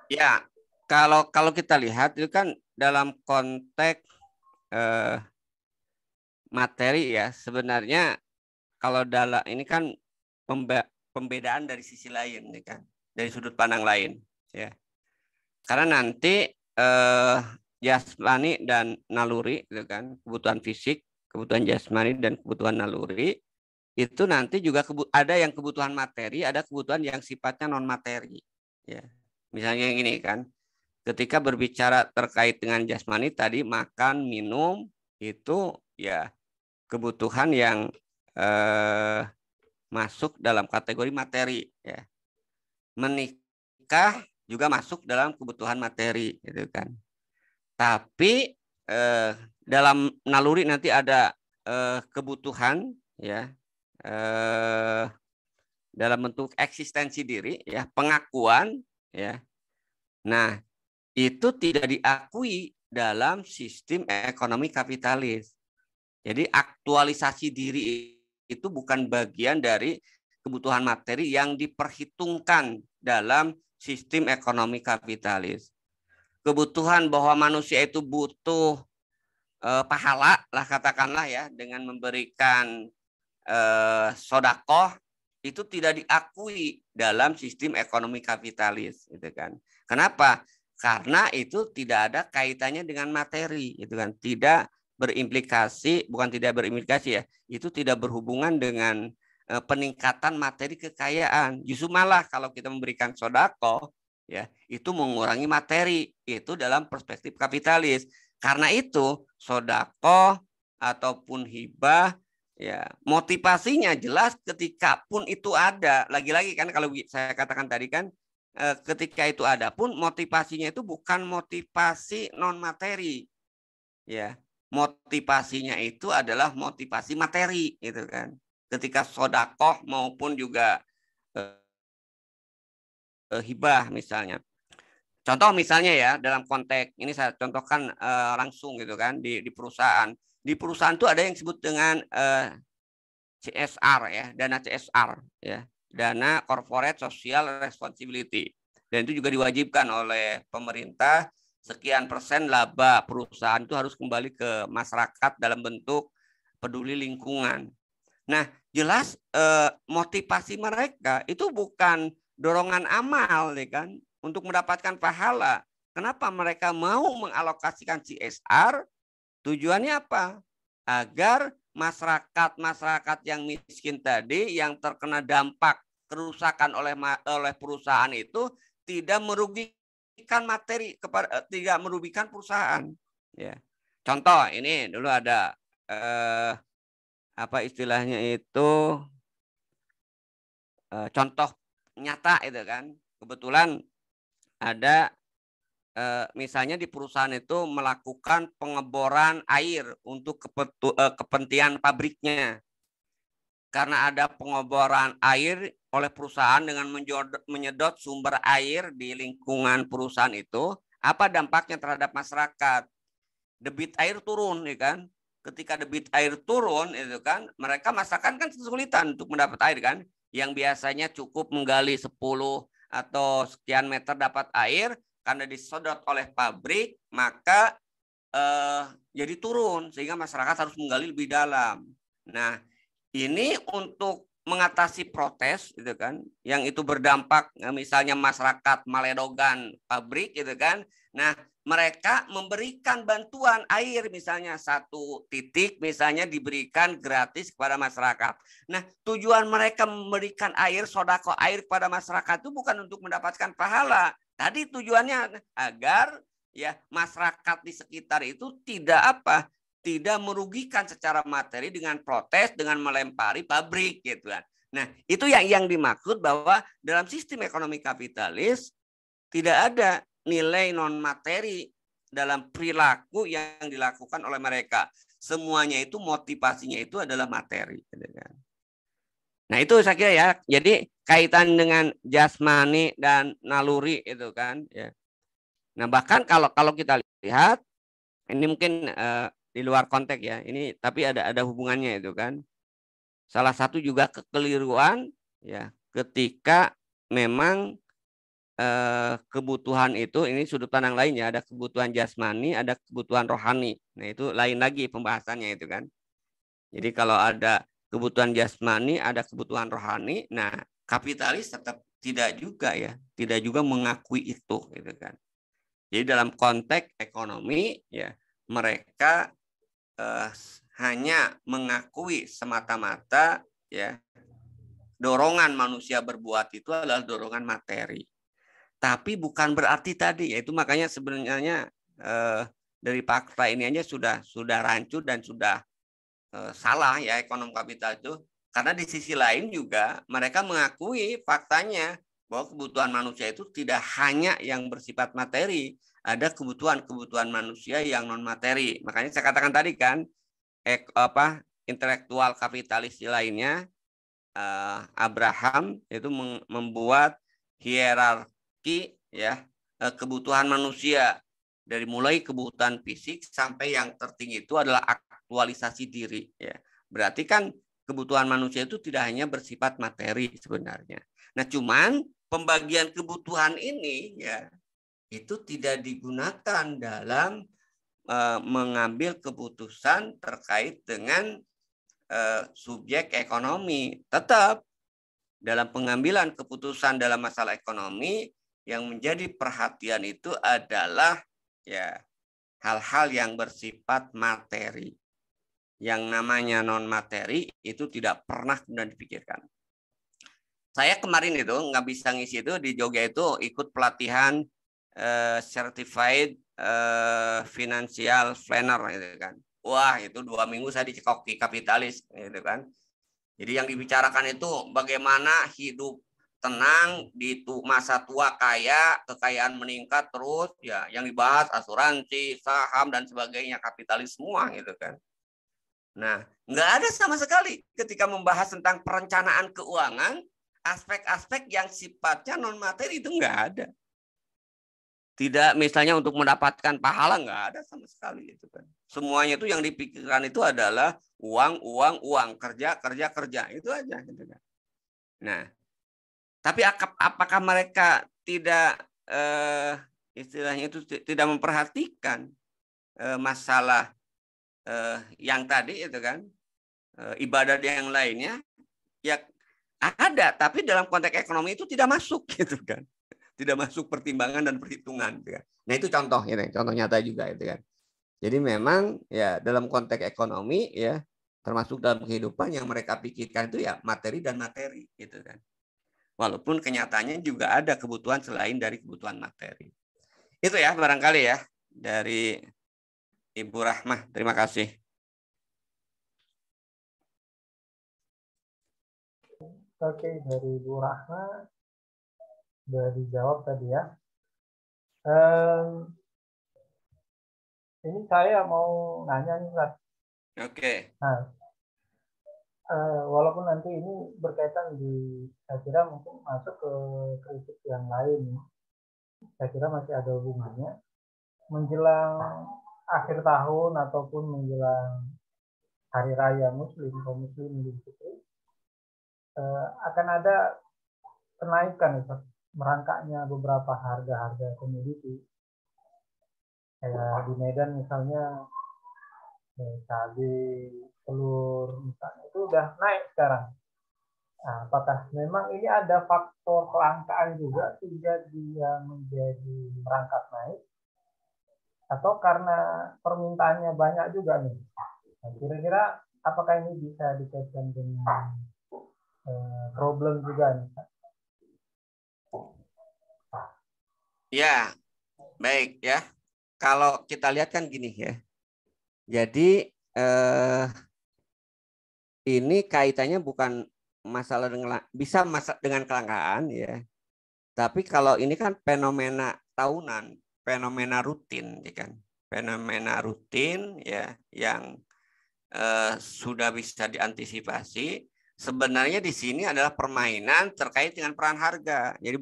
Ya, kalau kita lihat itu kan dalam konteks materi ya, sebenarnya kalau dalam ini kan pembedaan dari sisi lain ya kan, dari sudut pandang lain ya. Karena nanti jasmani dan naluri gitu kan, kebutuhan fisik, kebutuhan jasmani dan kebutuhan naluri itu nanti juga ada yang kebutuhan materi, ada kebutuhan yang sifatnya non materi ya. Misalnya yang ini kan, ketika berbicara terkait dengan jasmani tadi makan, minum itu ya kebutuhan yang masuk dalam kategori materi ya. Menikah juga masuk dalam kebutuhan materi gitu kan. Tapi dalam naluri nanti ada kebutuhan ya dalam bentuk eksistensi diri ya, pengakuan ya. Nah, itu tidak diakui dalam sistem ekonomi kapitalis. Jadi aktualisasi diri itu bukan bagian dari kebutuhan materi yang diperhitungkan dalam sistem ekonomi kapitalis. Kebutuhan bahwa manusia itu butuh pahala lah katakanlah ya, dengan memberikan sodakoh itu tidak diakui dalam sistem ekonomi kapitalis, gitu kan. Kenapa? Karena itu tidak ada kaitannya dengan materi, gitu kan. Tidak berimplikasi, bukan tidak berimplikasi ya, itu tidak berhubungan dengan peningkatan materi kekayaan. Justru malah kalau kita memberikan sodakoh, ya itu mengurangi materi, itu dalam perspektif kapitalis. Karena itu sodakoh ataupun hibah, ya motivasinya jelas ketika pun itu ada. Lagi-lagi kan kalau saya katakan tadi kan, ketika itu ada pun motivasinya itu bukan motivasi non materi, ya motivasinya itu adalah motivasi materi, gitu kan. Ketika sodakoh maupun juga hibah misalnya. Contoh misalnya ya, dalam konteks ini saya contohkan langsung gitu kan, di perusahaan. Di perusahaan itu ada yang disebut dengan CSR ya, dana CSR ya, dana Corporate Social Responsibility. Dan itu juga diwajibkan oleh pemerintah, sekian persen laba perusahaan itu harus kembali ke masyarakat dalam bentuk peduli lingkungan. Nah, jelas motivasi mereka itu bukan dorongan amal, ya kan, untuk mendapatkan pahala. Kenapa mereka mau mengalokasikan CSR? Tujuannya apa? Agar masyarakat yang miskin tadi, yang terkena dampak kerusakan oleh perusahaan itu tidak merugikan materi tidak merugikan perusahaan. Ya. Contoh ini dulu ada apa istilahnya itu contoh nyata itu kan. Kebetulan ada misalnya di perusahaan itu melakukan pengeboran air untuk kepentingan pabriknya. Karena ada pengeboran air oleh perusahaan dengan menyedot sumber air di lingkungan perusahaan itu, apa dampaknya terhadap masyarakat? Debit air turun, ya kan? Ketika debit air turun itu kan, mereka masyarakat kan kesulitan untuk mendapat air kan, yang biasanya cukup menggali 10 atau sekian meter dapat air, karena disodot oleh pabrik, maka jadi turun sehingga masyarakat harus menggali lebih dalam. Nah, ini untuk mengatasi protes gitu kan, yang itu berdampak misalnya masyarakat meledogan pabrik gitu kan. Nah, mereka memberikan bantuan air misalnya 1 titik misalnya diberikan gratis kepada masyarakat. Nah, tujuan mereka memberikan air, sodako air kepada masyarakat itu bukan untuk mendapatkan pahala. Tadi tujuannya agar ya masyarakat di sekitar itu tidak merugikan secara materi dengan protes, dengan melempari pabrik gitu kan. Nah, itu yang dimaksud bahwa dalam sistem ekonomi kapitalis tidak ada nilai non materi dalam perilaku yang dilakukan oleh mereka. Semuanya itu motivasinya itu adalah materi. Nah, itu saya kira ya. Jadi kaitan dengan jasmani dan naluri itu kan ya. Nah, bahkan kalau kita lihat ini mungkin di luar konteks ya. Ini tapi ada hubungannya itu kan. Salah satu juga kekeliruan ya ketika memang kebutuhan itu, ini sudut pandang lainnya, ada kebutuhan jasmani, ada kebutuhan rohani. Nah, itu lain lagi pembahasannya itu kan. Jadi kalau ada kebutuhan jasmani, ada kebutuhan rohani. Nah, kapitalis tetap tidak juga ya, tidak juga mengakui itu gitu kan. Jadi dalam konteks ekonomi ya mereka hanya mengakui semata-mata ya dorongan manusia berbuat itu adalah dorongan materi. Tapi bukan berarti tadi, yaitu makanya sebenarnya dari fakta ini aja sudah rancu dan sudah salah ya ekonom kapital itu. Karena di sisi lain juga mereka mengakui faktanya bahwa kebutuhan manusia itu tidak hanya yang bersifat materi, ada kebutuhan manusia yang non materi. Makanya saya katakan tadi kan intelektual kapitalis lainnya Abraham itu membuat hierarki ya kebutuhan manusia, dari mulai kebutuhan fisik sampai yang tertinggi itu adalah aktualisasi diri ya. Berarti kan kebutuhan manusia itu tidak hanya bersifat materi sebenarnya. Nah, cuman pembagian kebutuhan ini ya itu tidak digunakan dalam mengambil keputusan terkait dengan subjek ekonomi. Tetap dalam pengambilan keputusan dalam masalah ekonomi yang menjadi perhatian itu adalah ya hal-hal yang bersifat materi. Yang namanya non materi itu tidak pernah kemudian dipikirkan. Saya kemarin itu nggak bisa ngisi itu di Jogja itu ikut pelatihan certified financial planner gitu kan. Wah, itu 2 minggu saya dicekoki kapitalis gitu kan. Jadi yang dibicarakan itu bagaimana hidup tenang di masa tua kaya, kekayaan meningkat terus ya, yang dibahas asuransi, saham dan sebagainya, kapitalis semua gitu kan. Nah, nggak ada sama sekali ketika membahas tentang perencanaan keuangan, aspek-aspek yang sifatnya non materi itu nggak ada. Tidak misalnya untuk mendapatkan pahala nggak ada sama sekali itu kan. Semuanya itu yang dipikirkan itu adalah uang, uang, uang, kerja, kerja, kerja, itu aja gitu kan. Nah, tapi apakah mereka tidak istilahnya itu tidak memperhatikan masalah yang tadi itu kan ibadah yang lainnya ya ada, tapi dalam konteks ekonomi itu tidak masuk gitu kan. Tidak masuk pertimbangan dan perhitungan. Gitu kan. Nah itu contoh nyata juga itu kan. Jadi memang ya dalam konteks ekonomi ya termasuk dalam kehidupan yang mereka pikirkan itu ya materi dan materi gitu kan. Walaupun kenyataannya juga ada kebutuhan selain dari kebutuhan materi. Itu ya barangkali ya dari Ibu Rahmah. Terima kasih. Oke, dari Ibu Rahmah sudah dijawab tadi ya. Ini saya mau nanya nih, Mas. Oke. Nah, walaupun nanti ini berkaitan saya kira mungkin masuk ke kritik yang lain. Saya kira masih ada hubungannya. Menjelang akhir tahun ataupun menjelang hari raya Muslim, kaum Muslim di situ, akan ada kenaikan, merangkaknya beberapa harga-harga komoditi. Kayak di Medan misalnya cabai, telur misalnya itu udah naik sekarang. Nah, apakah memang ini ada faktor kelangkaan juga sehingga dia menjadi merangkak naik? Atau karena permintaannya banyak juga nih? Nah, kira-kira apakah ini bisa dikaitkan dengan problem juga nih? Ya, baik ya. Kalau kita lihat kan gini ya. Jadi ini kaitannya bukan masalah dengan kelangkaan ya. Tapi kalau ini kan fenomena tahunan, fenomena rutin ya kan. Fenomena rutin ya yang sudah bisa diantisipasi. Sebenarnya di sini adalah permainan terkait dengan peran harga. Jadi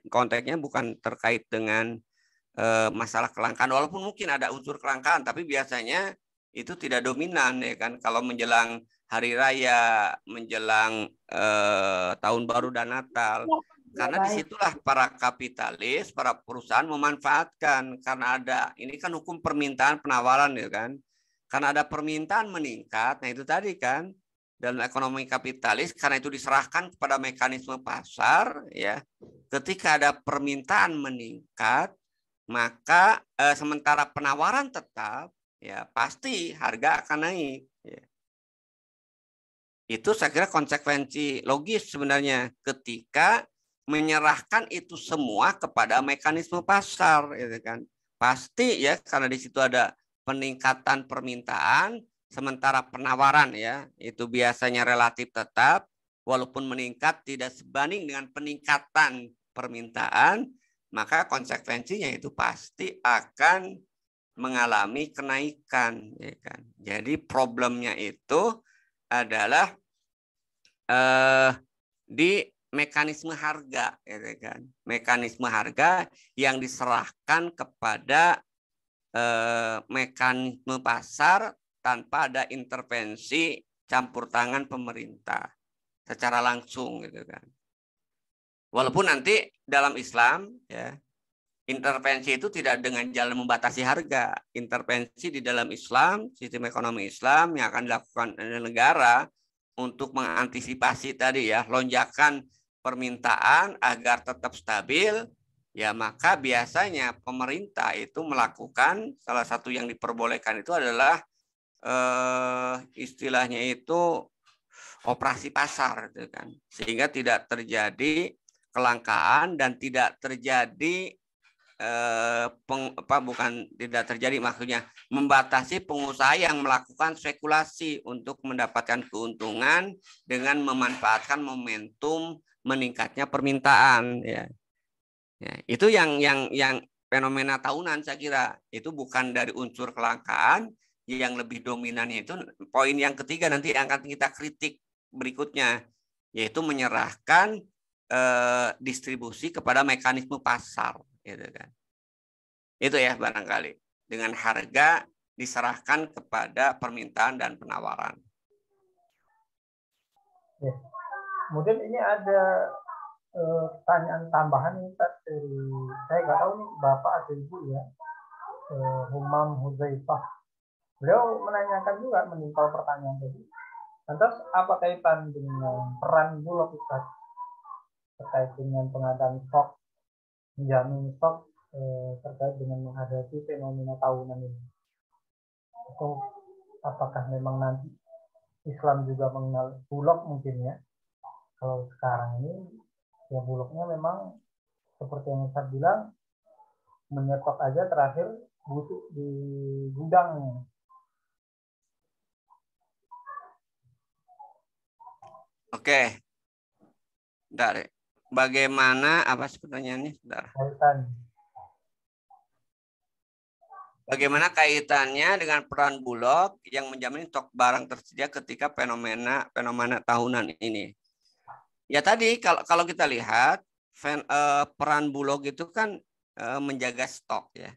konteksnya bukan terkait dengan masalah kelangkaan, walaupun mungkin ada unsur kelangkaan, tapi biasanya itu tidak dominan ya kan. Kalau menjelang hari raya, menjelang tahun baru dan Natal, karena disitulah para kapitalis, para perusahaan memanfaatkan karena ada ini kan hukum permintaan penawaran ya kan. Karena ada permintaan meningkat, nah itu tadi kan dalam ekonomi kapitalis karena itu diserahkan kepada mekanisme pasar ya. Ketika ada permintaan meningkat, maka sementara penawaran tetap ya pasti harga akan naik ya. Itu saya kira konsekuensi logis sebenarnya ketika menyerahkan itu semua kepada mekanisme pasar gitu kan. Pasti ya karena di situ ada peningkatan permintaan sementara penawaran ya itu biasanya relatif tetap walaupun meningkat tidak sebanding dengan peningkatan permintaan, maka konsekuensinya itu pasti akan mengalami kenaikan ya kan. Jadi problemnya itu adalah di mekanisme harga ya kan. Mekanisme harga yang diserahkan kepada mekanisme pasar tanpa ada intervensi campur tangan pemerintah secara langsung gitu kan. Walaupun nanti dalam Islam ya intervensi itu tidak dengan jalan membatasi harga. Intervensi di dalam Islam, sistem ekonomi Islam yang akan dilakukan oleh negara untuk mengantisipasi tadi ya lonjakan permintaan agar tetap stabil, ya maka biasanya pemerintah itu melakukan salah satu yang diperbolehkan itu adalah istilahnya itu operasi pasar, gitu kan, sehingga tidak terjadi kelangkaan dan tidak terjadi tidak terjadi maksudnya membatasi pengusaha yang melakukan spekulasi untuk mendapatkan keuntungan dengan memanfaatkan momentum meningkatnya permintaan, ya. Ya, itu yang fenomena tahunan saya kira itu bukan dari unsur kelangkaan. Yang lebih dominannya itu poin yang ketiga nanti yang akan kita kritik berikutnya, yaitu menyerahkan distribusi kepada mekanisme pasar, gitu kan. Itu ya barangkali dengan harga diserahkan kepada permintaan dan penawaran. Ya. Kemudian ini ada pertanyaan tambahan nih dari saya nggak tahu nih Bapak atau Ibu ya, Humam Huzaifah. Beliau menanyakan juga menimpal pertanyaan tadi. Lantas apa kaitan dengan peran Bulog Ustaz terkait dengan pengadaan stok, menjamin stok terkait dengan menghadapi fenomena tahunan ini? Atau apakah memang nanti Islam juga mengenal Bulog mungkin ya? Kalau sekarang ini ya Bulognya memang seperti yang Ustaz bilang menyetok aja terakhir busuk di gudangnya. Oke. Bentar. Bagaimana apa pertanyaannya? Bentar. Bagaimana kaitannya dengan peran Bulog yang menjamin stok barang tersedia ketika fenomena tahunan ini? Ya tadi kalau kita lihat peran Bulog itu kan menjaga stok ya.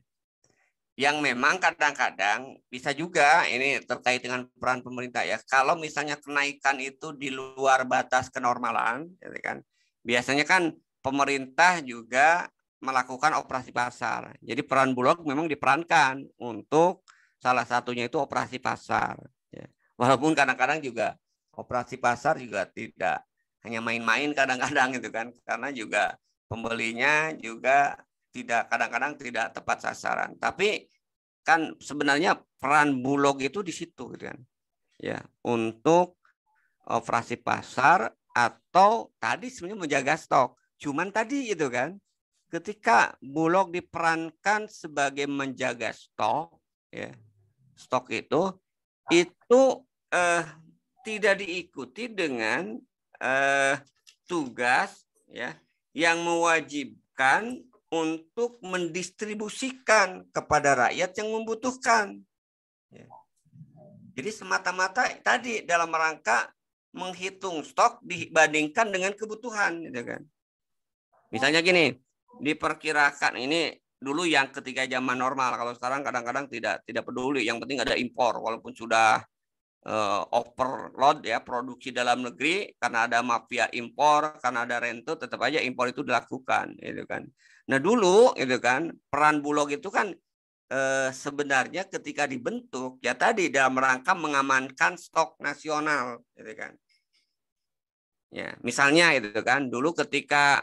Yang memang kadang-kadang bisa juga ini terkait dengan peran pemerintah ya. Kalau misalnya kenaikan itu di luar batas kenormalan, ya kan, biasanya kan pemerintah juga melakukan operasi pasar. Jadi peran Bulog memang diperankan untuk salah satunya itu operasi pasar. Ya. Walaupun kadang-kadang juga operasi pasar juga tidak hanya main-main kadang-kadang itu kan, karena juga pembelinya juga kadang-kadang tidak tepat sasaran. Tapi kan sebenarnya peran Bulog itu di situ gitu kan. Ya, untuk operasi pasar atau tadi sebenarnya menjaga stok. Cuman tadi itu kan ketika Bulog diperankan sebagai menjaga stok ya. Stok itu tidak diikuti dengan tugas ya yang mewajibkan untuk mendistribusikan kepada rakyat yang membutuhkan. Jadi semata-mata tadi dalam rangka menghitung stok dibandingkan dengan kebutuhan, gitu kan. Misalnya gini, diperkirakan ini dulu yang ketika zaman normal, kalau sekarang kadang-kadang tidak peduli, yang penting ada impor, walaupun sudah overload ya produksi dalam negeri karena ada mafia impor, karena ada rente, tetap aja impor itu dilakukan, gitu kan. Nah dulu itu kan peran Bulog itu kan sebenarnya ketika dibentuk ya tadi dalam rangka mengamankan stok nasional, gitu kan. Ya misalnya itu kan dulu ketika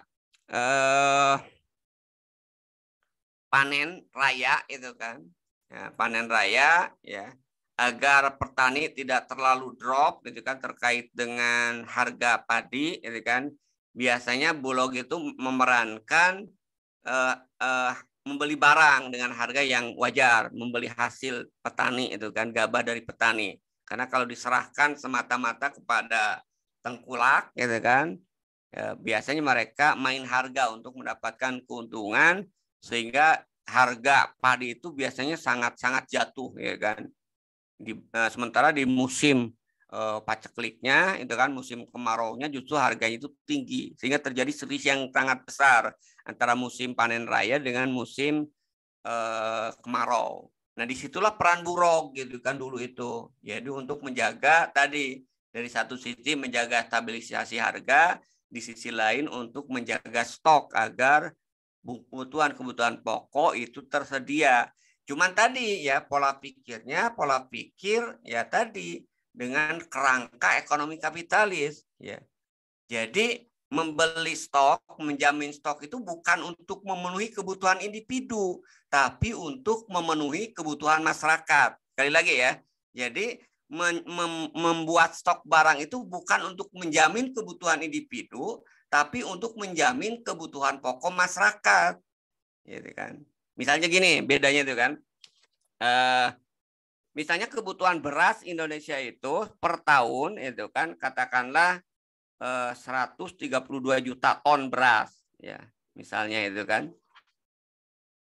panen raya itu kan, ya, panen raya ya agar petani tidak terlalu drop, gitu kan terkait dengan harga padi, gitu kan. Biasanya Bulog itu memerankan membeli barang dengan harga yang wajar, membeli hasil petani itu kan, gabah dari petani. Karena kalau diserahkan semata-mata kepada tengkulak, gitu kan, ya, biasanya mereka main harga untuk mendapatkan keuntungan, sehingga harga padi itu biasanya sangat-sangat jatuh, ya kan. Sementara di musim pacekliknya itu kan musim kemaraunya justru harganya itu tinggi, sehingga terjadi selisih yang sangat besar antara musim panen raya dengan musim kemarau. Nah disitulah peran Bulog gitu kan dulu itu, jadi untuk menjaga tadi dari satu sisi menjaga stabilisasi harga, di sisi lain untuk menjaga stok agar kebutuhan pokok itu tersedia. Cuman tadi ya pola pikir ya tadi dengan kerangka ekonomi kapitalis ya. Jadi membeli stok, menjamin stok itu bukan untuk memenuhi kebutuhan individu, tapi untuk memenuhi kebutuhan masyarakat. Sekali lagi ya. Jadi membuat stok barang itu bukan untuk menjamin kebutuhan individu, tapi untuk menjamin kebutuhan pokok masyarakat. Gitu kan. Misalnya gini, bedanya itu kan. Misalnya kebutuhan beras Indonesia itu per tahun itu kan katakanlah 132 juta ton beras ya, misalnya itu kan.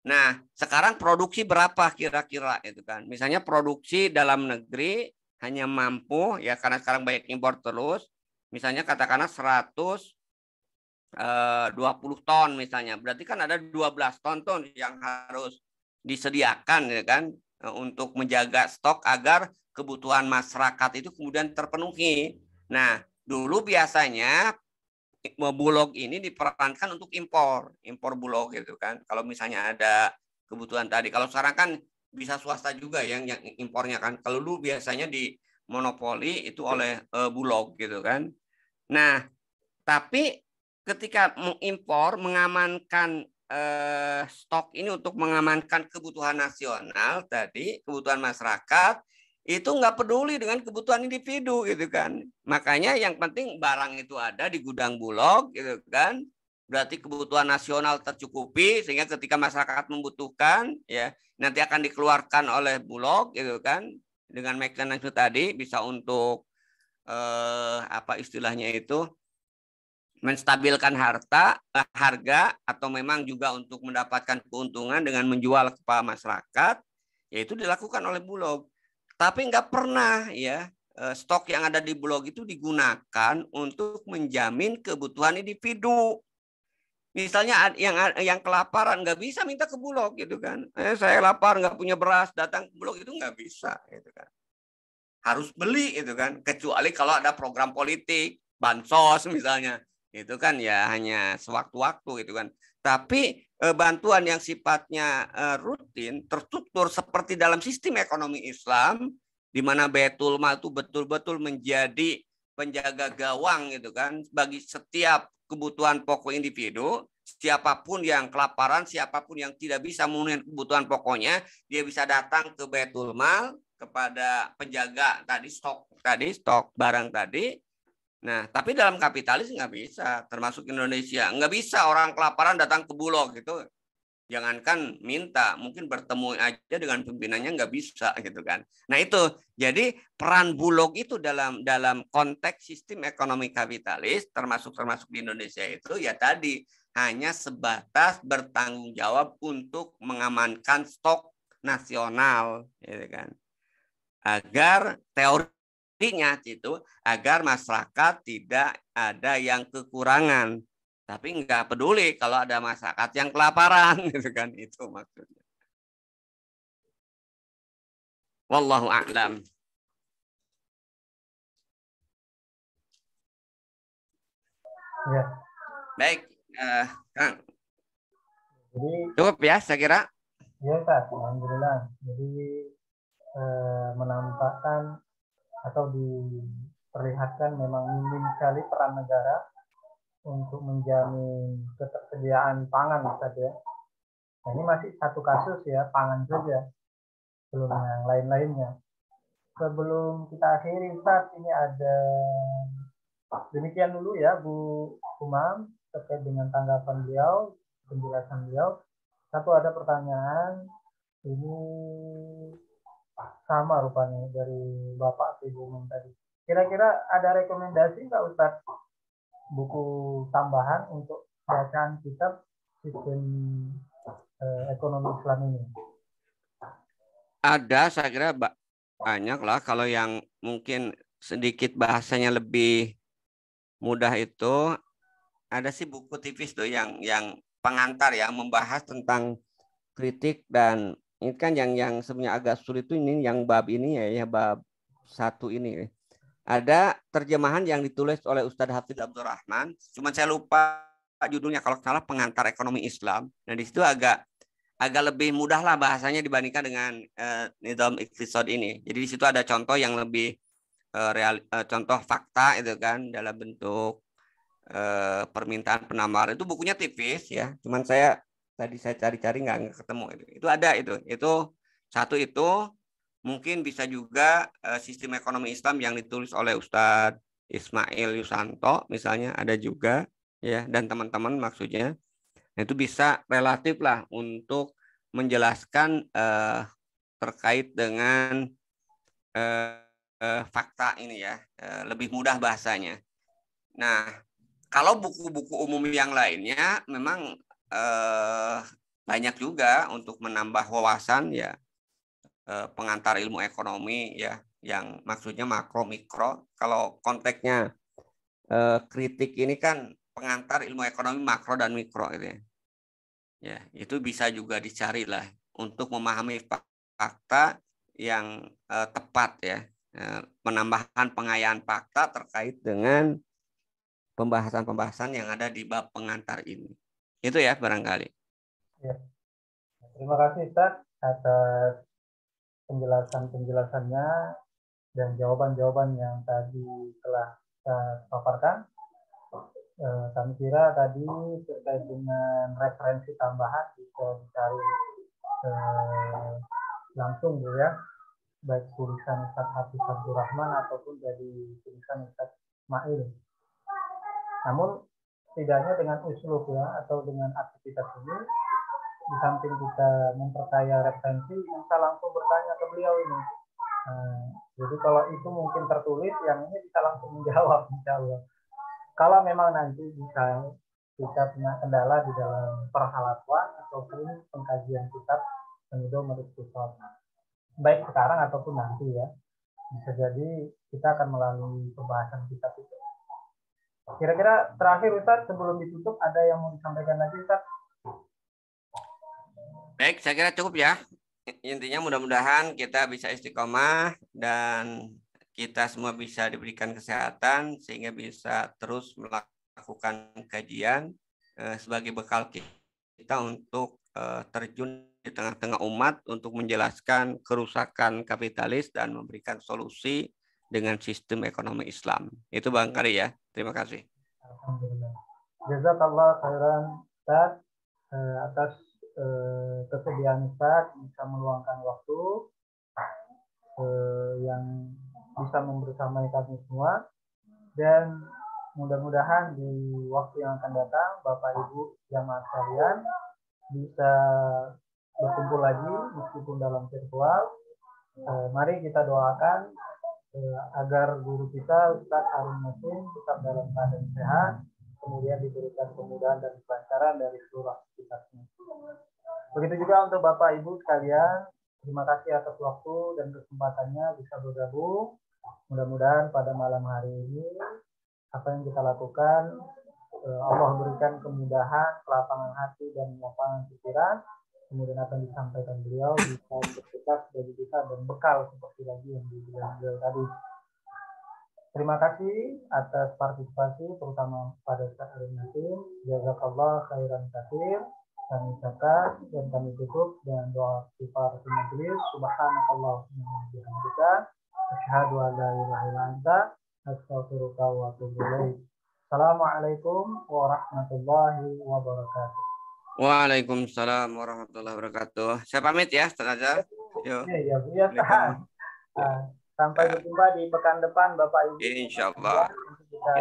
Nah, sekarang produksi berapa kira-kira itu kan? Misalnya produksi dalam negeri hanya mampu ya karena sekarang banyak impor terus, misalnya katakanlah 120 ton misalnya. Berarti kan ada 12 ton yang harus disediakan ya kan untuk menjaga stok agar kebutuhan masyarakat itu kemudian terpenuhi. Nah, dulu biasanya Bulog ini diperankan untuk impor Bulog gitu kan. Kalau misalnya ada kebutuhan tadi. Kalau sekarang kan bisa swasta juga yang impornya kan. Kalau dulu biasanya di monopoli itu oleh Bulog gitu kan. Nah, tapi ketika mengimpor, mengamankan stok ini untuk mengamankan kebutuhan nasional tadi, kebutuhan masyarakat, itu nggak peduli dengan kebutuhan individu gitu kan. Makanya yang penting barang itu ada di gudang Bulog gitu kan. Berarti kebutuhan nasional tercukupi sehingga ketika masyarakat membutuhkan ya nanti akan dikeluarkan oleh Bulog gitu kan dengan mekanisme tadi bisa untuk apa istilahnya itu menstabilkan harga atau memang juga untuk mendapatkan keuntungan dengan menjual kepada masyarakat, yaitu dilakukan oleh Bulog. Tapi nggak pernah ya stok yang ada di Bulog itu digunakan untuk menjamin kebutuhan individu. Misalnya yang kelaparan nggak bisa minta ke Bulog gitu kan. Saya lapar nggak punya beras, datang ke Bulog itu nggak bisa gitu kan. Harus beli itu kan. Kecuali kalau ada program politik, bansos misalnya. Itu kan ya hanya sewaktu-waktu gitu kan. Tapi bantuan yang sifatnya rutin, terstruktur seperti dalam sistem ekonomi Islam, di mana Baitul Mal itu betul-betul menjadi penjaga gawang gitu kan, bagi setiap kebutuhan pokok individu, siapapun yang kelaparan, siapapun yang tidak bisa memenuhi kebutuhan pokoknya, dia bisa datang ke Baitul Mal, kepada penjaga tadi stok barang tadi. Nah, tapi dalam kapitalis nggak bisa, termasuk Indonesia. Nggak bisa orang kelaparan datang ke Bulog gitu. Jangankan minta, mungkin bertemu aja dengan pimpinannya nggak bisa gitu kan. Nah itu, jadi peran Bulog itu dalam konteks sistem ekonomi kapitalis, termasuk di Indonesia itu ya tadi hanya sebatas bertanggung jawab untuk mengamankan stok nasional, gitu kan. Agar teorinya itu agar masyarakat tidak ada yang kekurangan, tapi nggak peduli kalau ada masyarakat yang kelaparan gitu kan, itu maksudnya. Wallahu a'lam. Ya. Baik, Kang. Jadi Cukup ya saya kira. ya Ustaz, alhamdulillah. Jadi menampakkan atau diperlihatkan memang minim sekali peran negara untuk menjamin ketersediaan pangan Ustaz ya. Nah, ini masih satu kasus ya, pangan saja, belum yang lain-lainnya. Sebelum kita akhiri Ustaz, ini ada demikian dulu ya Bu Umam terkait dengan tanggapan beliau, penjelasan beliau. Satu ada pertanyaan, ini sama rupanya dari Bapak Ibu Umum tadi. Kira-kira ada rekomendasi nggak Ustaz buku tambahan untuk bacaan kitab sistem ekonomi Islam ini? Ada, saya kira banyak lah. Kalau yang mungkin sedikit bahasanya lebih mudah itu ada sih buku tipis tuh yang pengantar ya, membahas tentang kritik. Dan ini kan yang sebenarnya agak sulit tuh ini yang bab ini ya bab 1 ini. Ada terjemahan yang ditulis oleh Ustadz Hafidz Abdurrahman, cuma saya lupa judulnya kalau salah pengantar ekonomi Islam. Nah di situ agak lebih mudah lah bahasanya dibandingkan dengan nizam iktisad ini. Jadi di situ ada contoh yang lebih contoh fakta itu kan dalam bentuk permintaan penambahan. Itu bukunya tipis ya. Cuman saya cari-cari nggak ketemu itu. Itu ada itu satu itu mungkin bisa juga sistem ekonomi Islam yang ditulis oleh Ustadz Ismail Yusanto misalnya ada juga ya dan teman-teman maksudnya. Itu bisa relatif lah untuk menjelaskan terkait dengan fakta ini ya, lebih mudah bahasanya. Nah, kalau buku-buku umum yang lainnya memang banyak juga untuk menambah wawasan ya, pengantar ilmu ekonomi ya, yang maksudnya makro mikro. Kalau konteksnya kritik ini kan pengantar ilmu ekonomi makro dan mikro itu ya. Ya, itu bisa juga dicari lah untuk memahami fakta yang tepat ya. Penambahan pengayaan fakta terkait dengan pembahasan-pembahasan yang ada di bab pengantar ini. Itu ya barangkali. Ya. Terima kasih Ustaz atas penjelasan-penjelasannya dan jawaban-jawaban yang tadi telah saya paparkan. Kami kira tadi terkait dengan referensi tambahan bisa dicari langsung ya, baik tulisan Ustaz Hafiz Abdul Rahman ataupun dari tulisan Ustaz Ismail. Namun setidaknya dengan uslub ya atau dengan aktivitas ini, di samping kita memperkaya referensi, bisa langsung bertanya ke beliau ini. Jadi kalau itu mungkin tertulis, yang ini bisa langsung menjawab, insya Allah. Kalau memang nanti bisa kita punya kendala di dalam perhalatuan ataupun pengkajian kitab Penidul Menurut Kitab, baik sekarang ataupun nanti ya, bisa jadi kita akan melalui pembahasan kitab itu. Kira-kira terakhir Ustaz, sebelum ditutup ada yang mau disampaikan lagi Ustaz? Baik, saya kira cukup ya. Intinya mudah-mudahan kita bisa istiqomah dan kita semua bisa diberikan kesehatan sehingga bisa terus melakukan kajian sebagai bekal kita untuk terjun di tengah-tengah umat untuk menjelaskan kerusakan kapitalis dan memberikan solusi dengan sistem ekonomi Islam. Itu barangkali ya. Terima kasih. Alhamdulillah. Jazakallah khairan Ustaz atas kesediaan Ustaz bisa meluangkan waktu yang bisa membersamai kami semua, dan mudah-mudahan di waktu yang akan datang Bapak Ibu jamaah sekalian bisa berkumpul lagi meskipun dalam virtual. Mari kita doakan agar guru kita Ustaz Harun Masin tetap dalam keadaan sehat, kemudian diberikan kemudahan dan kelancaran dari seluruh aktivitasnya. Begitu juga untuk Bapak Ibu sekalian, terima kasih atas waktu dan kesempatannya bisa bergabung. Mudah-mudahan pada malam hari ini apa yang kita lakukan Allah berikan kemudahan, kelapangan hati dan lapangan pikiran. Kemudian apa yang disampaikan beliau bisa berdekat bagi kita dan bekal seperti lagi yang dibilang beliau tadi. Terima kasih atas partisipasi terutama pada Ustaz Harun Masin. Jazakallah khairan katsir. Kami ucapkan dan kami tutup dengan doa kifaratul majelis. Subhanakallahumma wa bihamdika asyhadu an la ilaha illa anta astaghfiruka wa atubu ilaik. Assalamualaikum warahmatullahi wabarakatuh. Waalaikumsalam warahmatullahi wabarakatuh. Saya pamit ya, Ustaz Azhar. Iya, sampai berjumpa di pekan depan Bapak Ibu. Insyaallah. Kita